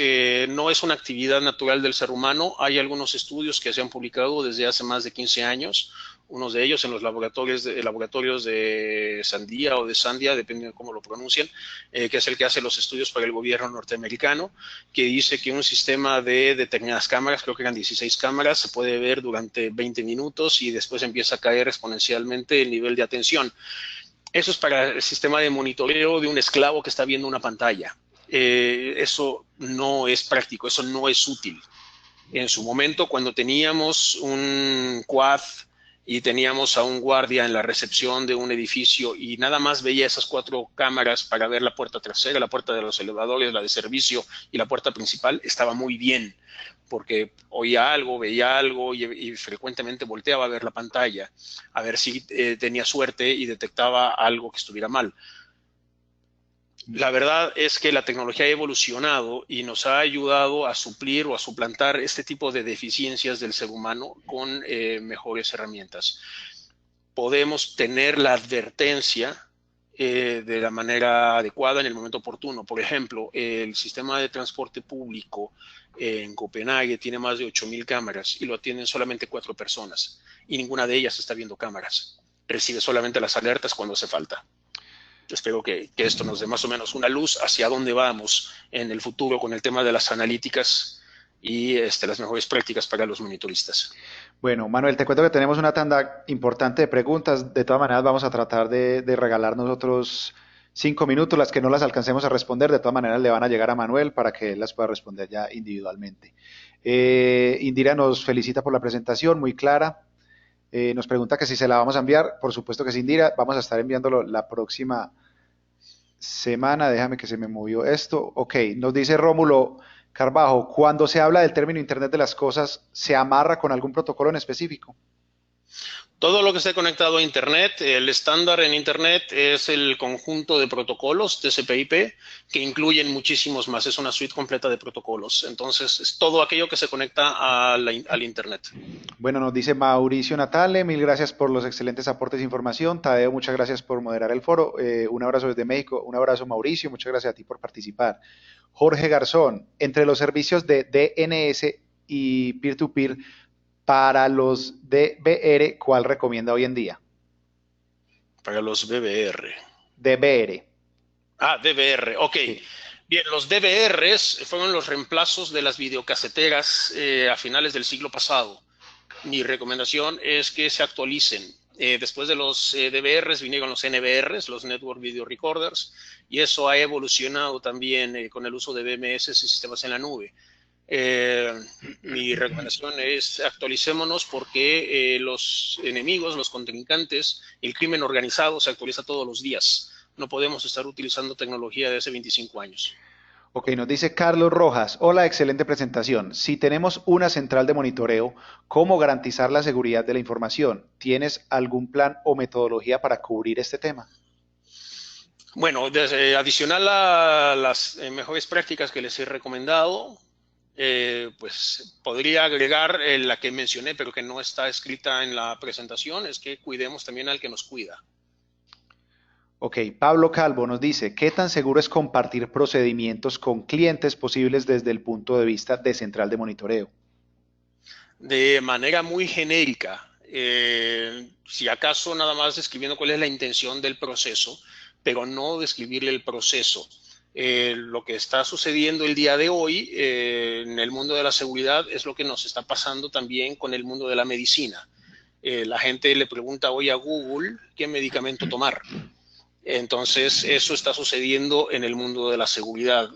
no es una actividad natural del ser humano. Hay algunos estudios que se han publicado desde hace más de 15 años, unos de ellos en los laboratorios de Sandia o de Sandia, depende de cómo lo pronuncien, que es el que hace los estudios para el gobierno norteamericano, que dice que un sistema de determinadas cámaras, creo que eran 16 cámaras, se puede ver durante 20 minutos y después empieza a caer exponencialmente el nivel de atención. Eso es para el sistema de monitoreo de un esclavo que está viendo una pantalla. Eso no es práctico, eso no es útil. En su momento, cuando teníamos un quad y teníamos a un guardia en la recepción de un edificio y nada más veía esas 4 cámaras para ver la puerta trasera, la puerta de los elevadores, la de servicio y la puerta principal, estaba muy bien, porque oía algo, veía algo y frecuentemente volteaba a ver la pantalla, a ver si tenía suerte y detectaba algo que estuviera mal. La verdad es que la tecnología ha evolucionado y nos ha ayudado a suplir o a suplantar este tipo de deficiencias del ser humano con mejores herramientas. Podemos tener la advertencia de la manera adecuada en el momento oportuno. Por ejemplo, el sistema de transporte público en Copenhague tiene más de 8,000 cámaras y lo atienden solamente 4 personas y ninguna de ellas está viendo cámaras. Recibe solamente las alertas cuando hace falta. Espero que esto nos dé más o menos una luz hacia dónde vamos en el futuro con el tema de las analíticas y las mejores prácticas para los monitoristas. Bueno, Manuel, te cuento que tenemos una tanda importante de preguntas. De todas maneras, vamos a tratar de regalarnos otros 5 minutos. Las que no las alcancemos a responder, de todas maneras, le van a llegar a Manuel para que él las pueda responder ya individualmente. Indira nos felicita por la presentación, muy clara. Nos pregunta que si se la vamos a enviar. Por supuesto que sí, Indira. Vamos a estar enviándolo la próxima semana. Déjame que se me movió esto. Ok, nos dice Rómulo Carbajo, cuando se habla del término Internet de las cosas, ¿se amarra con algún protocolo en específico? Todo lo que esté conectado a Internet, el estándar en Internet es el conjunto de protocolos TCP/IP que incluyen muchísimos más. Es una suite completa de protocolos. Entonces, es todo aquello que se conecta al Internet. Bueno, nos dice Mauricio Natale, mil gracias por los excelentes aportes e información. Tadeo, muchas gracias por moderar el foro. Un abrazo desde México, un abrazo Mauricio, muchas gracias a ti por participar. Jorge Garzón, entre los servicios de DNS y peer-to-peer para los DBR, ¿cuál recomienda hoy en día? Para los BBR. DBR. DBR, ok. Sí. Bien, los DVRs fueron los reemplazos de las videocaseteras a finales del siglo pasado. Mi recomendación es que se actualicen. Después de los DVRs vinieron los NVRs, los Network Video Recorders, y eso ha evolucionado también con el uso de BMS y sistemas en la nube. Mi recomendación es actualicémonos porque los enemigos, los contrincantes, el crimen organizado se actualiza todos los días. No podemos estar utilizando tecnología de hace 25 años. Ok, nos dice Carlos Rojas, hola, excelente presentación. Si tenemos una central de monitoreo, ¿cómo garantizar la seguridad de la información? ¿Tienes algún plan o metodología para cubrir este tema? Bueno, adicional a las mejores prácticas que les he recomendado, pues podría agregar la que mencioné, pero que no está escrita en la presentación, es que cuidemos también al que nos cuida. Ok, Pablo Calvo nos dice, ¿qué tan seguro es compartir procedimientos con clientes posibles desde el punto de vista de central de monitoreo? De manera muy genérica, si acaso nada más describiendo cuál es la intención del proceso, pero no describirle el proceso. Lo que está sucediendo el día de hoy en el mundo de la seguridad es lo que nos está pasando también con el mundo de la medicina. La gente le pregunta hoy a Google qué medicamento tomar. Entonces, eso está sucediendo en el mundo de la seguridad.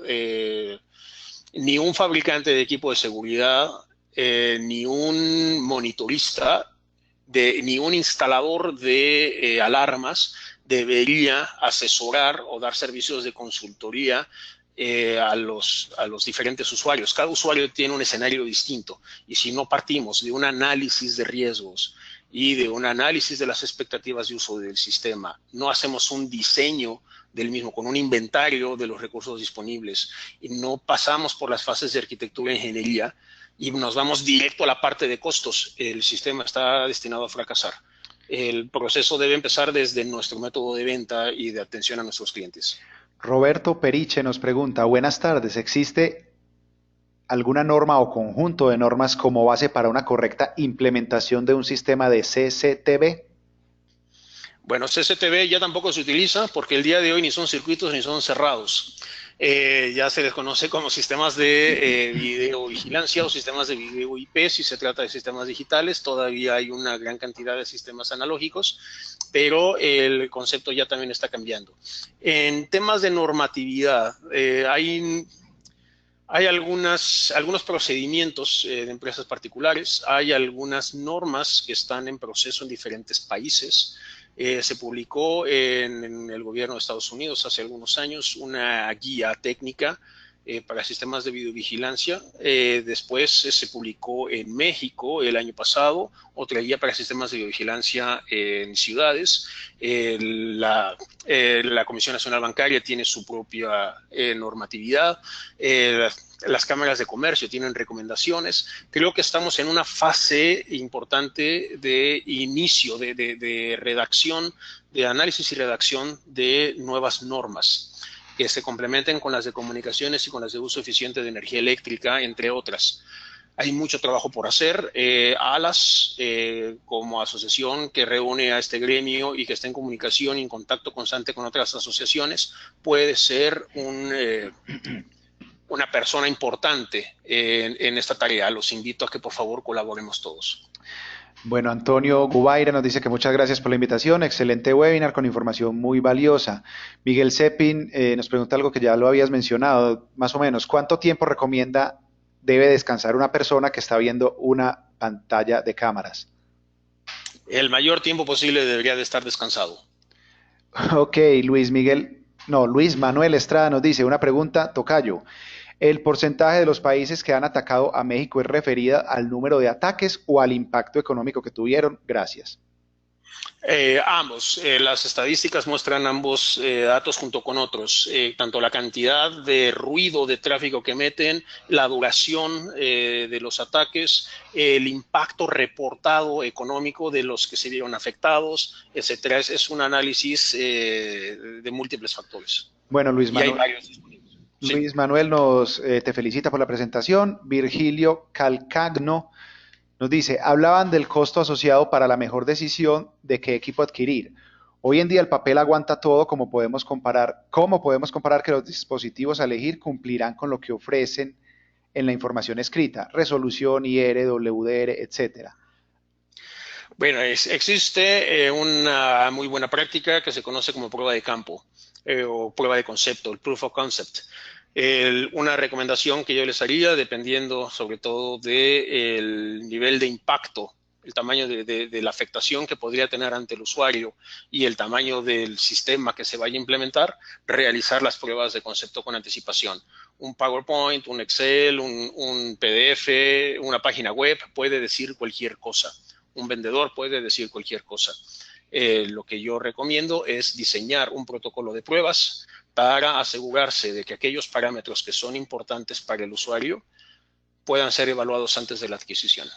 Ni un fabricante de equipo de seguridad, ni un monitorista, ni un instalador de alarmas debería asesorar o dar servicios de consultoría a los diferentes usuarios. Cada usuario tiene un escenario distinto y si no partimos de un análisis de riesgos y de un análisis de las expectativas de uso del sistema, no hacemos un diseño del mismo, con un inventario de los recursos disponibles y no pasamos por las fases de arquitectura e ingeniería y nos vamos directo a la parte de costos, el sistema está destinado a fracasar. El proceso debe empezar desde nuestro método de venta y de atención a nuestros clientes. Roberto Periche nos pregunta, buenas tardes, ¿existe alguna norma o conjunto de normas como base para una correcta implementación de un sistema de CCTV? Bueno, CCTV ya tampoco se utiliza porque el día de hoy ni son circuitos ni son cerrados. Ya se les conoce como sistemas de videovigilancia o sistemas de video IP si se trata de sistemas digitales. Todavía hay una gran cantidad de sistemas analógicos, pero el concepto ya también está cambiando. En temas de normatividad, hay Hay algunos procedimientos de empresas particulares, hay algunas normas que están en proceso en diferentes países. Se publicó en el gobierno de Estados Unidos hace algunos años una guía técnica para sistemas de videovigilancia. Después se publicó en México el año pasado otra guía para sistemas de videovigilancia en ciudades. La Comisión Nacional Bancaria tiene su propia normatividad. Las cámaras de comercio tienen recomendaciones. Creo que estamos en una fase importante de inicio, de redacción, de análisis y redacción de nuevas normas que se complementen con las de comunicaciones y con las de uso eficiente de energía eléctrica, entre otras. Hay mucho trabajo por hacer. ALAS, como asociación que reúne a este gremio y que está en comunicación y en contacto constante con otras asociaciones, puede ser una persona importante en esta tarea. Los invito a que por favor colaboremos todos. Bueno, Antonio Gubaira nos dice que muchas gracias por la invitación, excelente webinar con información muy valiosa. Miguel Cepin nos pregunta algo que ya lo habías mencionado, más o menos, ¿cuánto tiempo recomienda debe descansar una persona que está viendo una pantalla de cámaras? El mayor tiempo posible debería de estar descansado. Ok, Luis Manuel Estrada nos dice una pregunta, tocayo. ¿El porcentaje de los países que han atacado a México es referida al número de ataques o al impacto económico que tuvieron? Gracias. Ambos. Las estadísticas muestran ambos datos junto con otros. Tanto la cantidad de ruido de tráfico que meten, la duración de los ataques, el impacto reportado económico de los que se vieron afectados, etcétera. Es un análisis de múltiples factores. Bueno, Luis Y hay Manuel. varios disponibles. Sí. Luis Manuel te felicita por la presentación. Virgilio Calcagno nos dice, hablaban del costo asociado para la mejor decisión de qué equipo adquirir. Hoy en día el papel aguanta todo, ¿cómo podemos comparar que los dispositivos a elegir cumplirán con lo que ofrecen en la información escrita? Resolución, IR, WDR, etcétera. Bueno, existe una muy buena práctica que se conoce como prueba de campo o prueba de concepto, el proof of concept. Una recomendación que yo les haría, dependiendo sobre todo del nivel de impacto, el tamaño de la afectación que podría tener ante el usuario y el tamaño del sistema que se vaya a implementar, realizar las pruebas de concepto con anticipación. Un PowerPoint, un Excel, un PDF, una página web puede decir cualquier cosa. Un vendedor puede decir cualquier cosa. Lo que yo recomiendo es diseñar un protocolo de pruebas para asegurarse de que aquellos parámetros que son importantes para el usuario puedan ser evaluados antes de la adquisición.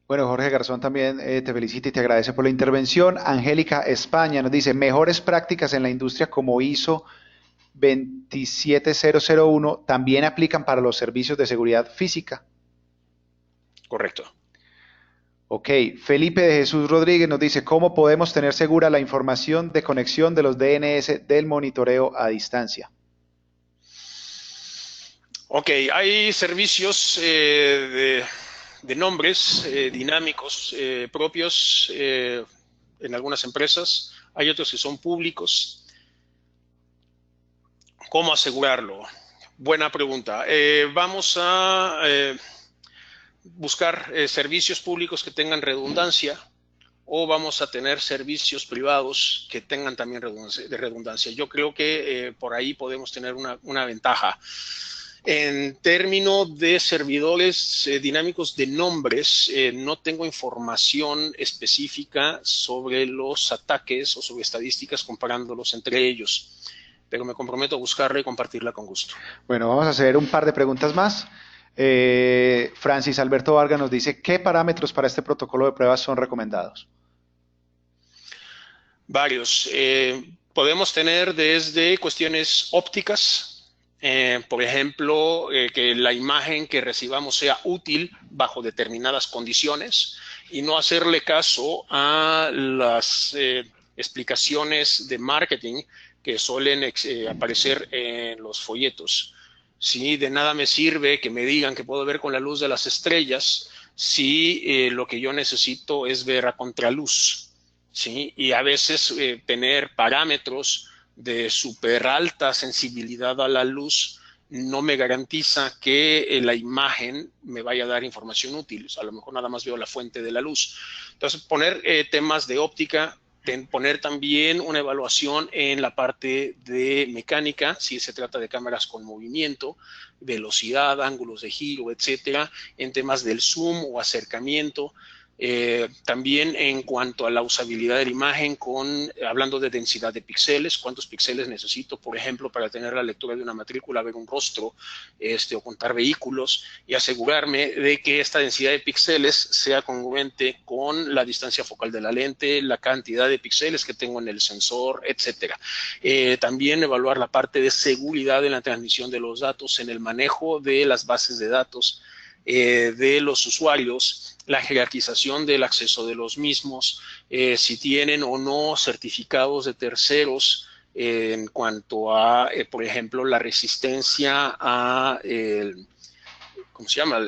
Bueno, Jorge Garzón también te felicita y te agradece por la intervención. Angélica España nos dice, mejores prácticas en la industria como ISO 27001 también aplican para los servicios de seguridad física. Correcto. Ok, Felipe de Jesús Rodríguez nos dice, ¿cómo podemos tener segura la información de conexión de los DNS del monitoreo a distancia? Ok, hay servicios de nombres dinámicos propios en algunas empresas. Hay otros que son públicos. ¿Cómo asegurarlo? Buena pregunta. Vamos a buscar servicios públicos que tengan redundancia o vamos a tener servicios privados que tengan también redundancia. Yo creo que por ahí podemos tener una ventaja. En términos de servidores dinámicos de nombres, no tengo información específica sobre los ataques o sobre estadísticas comparándolos entre ellos, pero me comprometo a buscarla y compartirla con gusto. Bueno, vamos a hacer un par de preguntas más. Francis Alberto Vargas nos dice, ¿qué parámetros para este protocolo de pruebas son recomendados? Varios. Podemos tener desde cuestiones ópticas, por ejemplo, que la imagen que recibamos sea útil bajo determinadas condiciones y no hacerle caso a las explicaciones de marketing que suelen aparecer en los folletos. Sí, de nada me sirve que me digan que puedo ver con la luz de las estrellas si lo que yo necesito es ver a contraluz. ¿Sí? Y a veces tener parámetros de súper alta sensibilidad a la luz no me garantiza que la imagen me vaya a dar información útil. O sea, a lo mejor nada más veo la fuente de la luz. Entonces, poner temas de óptica, poner también una evaluación en la parte de mecánica, si se trata de cámaras con movimiento, velocidad, ángulos de giro, etcétera, en temas del zoom o acercamiento. También en cuanto a la usabilidad de la imagen, hablando de densidad de píxeles, cuántos píxeles necesito, por ejemplo, para tener la lectura de una matrícula, ver un rostro, o contar vehículos, y asegurarme de que esta densidad de píxeles sea congruente con la distancia focal de la lente, la cantidad de píxeles que tengo en el sensor, etcétera. También evaluar la parte de seguridad en la transmisión de los datos, en el manejo de las bases de datos de los usuarios, la jerarquización del acceso de los mismos, si tienen o no certificados de terceros en cuanto a, por ejemplo, la resistencia a, ¿cómo se llama?,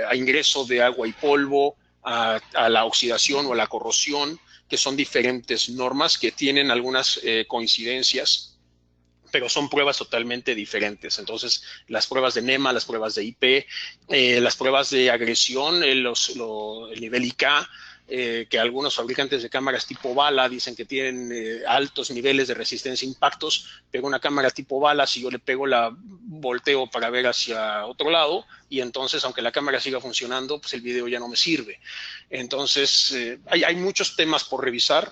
a ingreso de agua y polvo, a la oxidación o a la corrosión, que son diferentes normas que tienen algunas coincidencias, pero son pruebas totalmente diferentes. Entonces, las pruebas de NEMA, las pruebas de IP, las pruebas de agresión, el nivel IK, que algunos fabricantes de cámaras tipo bala dicen que tienen altos niveles de resistencia a impactos, pero una cámara tipo bala, si yo le pego, la volteo para ver hacia otro lado, y entonces, aunque la cámara siga funcionando, pues el video ya no me sirve. Entonces, hay muchos temas por revisar.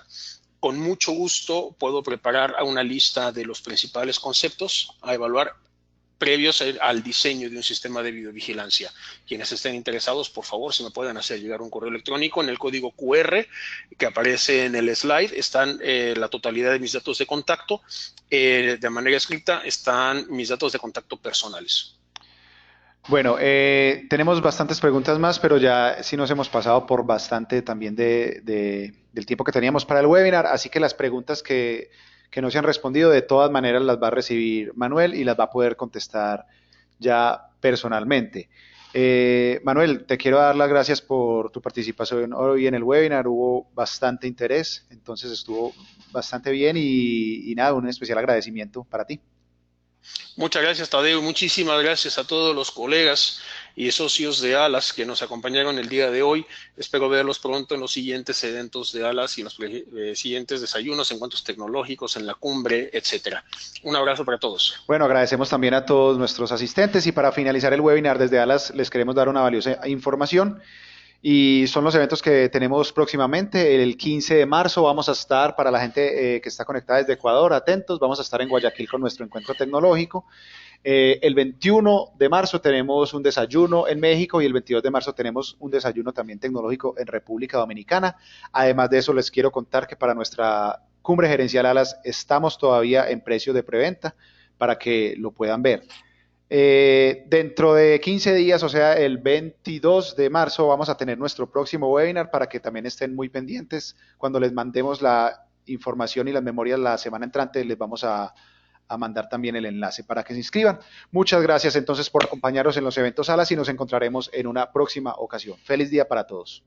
Con mucho gusto puedo preparar una lista de los principales conceptos a evaluar previos al diseño de un sistema de videovigilancia. Quienes estén interesados, por favor, si me pueden hacer llegar un correo electrónico. En el código QR que aparece en el slide están la totalidad de mis datos de contacto. De manera escrita están mis datos de contacto personales. Bueno, tenemos bastantes preguntas más, pero ya sí nos hemos pasado por bastante también del tiempo que teníamos para el webinar, así que las preguntas que no se han respondido, de todas maneras las va a recibir Manuel y las va a poder contestar ya personalmente. Manuel, te quiero dar las gracias por tu participación hoy en el webinar, hubo bastante interés, entonces estuvo bastante bien y nada, un especial agradecimiento para ti. Muchas gracias, Tadeo. Muchísimas gracias a todos los colegas y socios de ALAS que nos acompañaron el día de hoy. Espero verlos pronto en los siguientes eventos de ALAS y en los siguientes desayunos, encuentros tecnológicos, en la cumbre, etcétera. Un abrazo para todos. Bueno, agradecemos también a todos nuestros asistentes y para finalizar el webinar desde Alas les queremos dar una valiosa información y son los eventos que tenemos próximamente. El 15 de marzo vamos a estar, para la gente que está conectada desde Ecuador, atentos, vamos a estar en Guayaquil con nuestro encuentro tecnológico. El 21 de marzo tenemos un desayuno en México y el 22 de marzo tenemos un desayuno también tecnológico en República Dominicana. Además de eso, les quiero contar que para nuestra cumbre gerencial Alas estamos todavía en precio de preventa para que lo puedan ver. Dentro de 15 días, o sea, el 22 de marzo, vamos a tener nuestro próximo webinar para que también estén muy pendientes. Cuando les mandemos la información y las memorias la semana entrante, les vamos a mandar también el enlace para que se inscriban. Muchas gracias entonces por acompañarnos en los eventos Alas y nos encontraremos en una próxima ocasión. Feliz día para todos.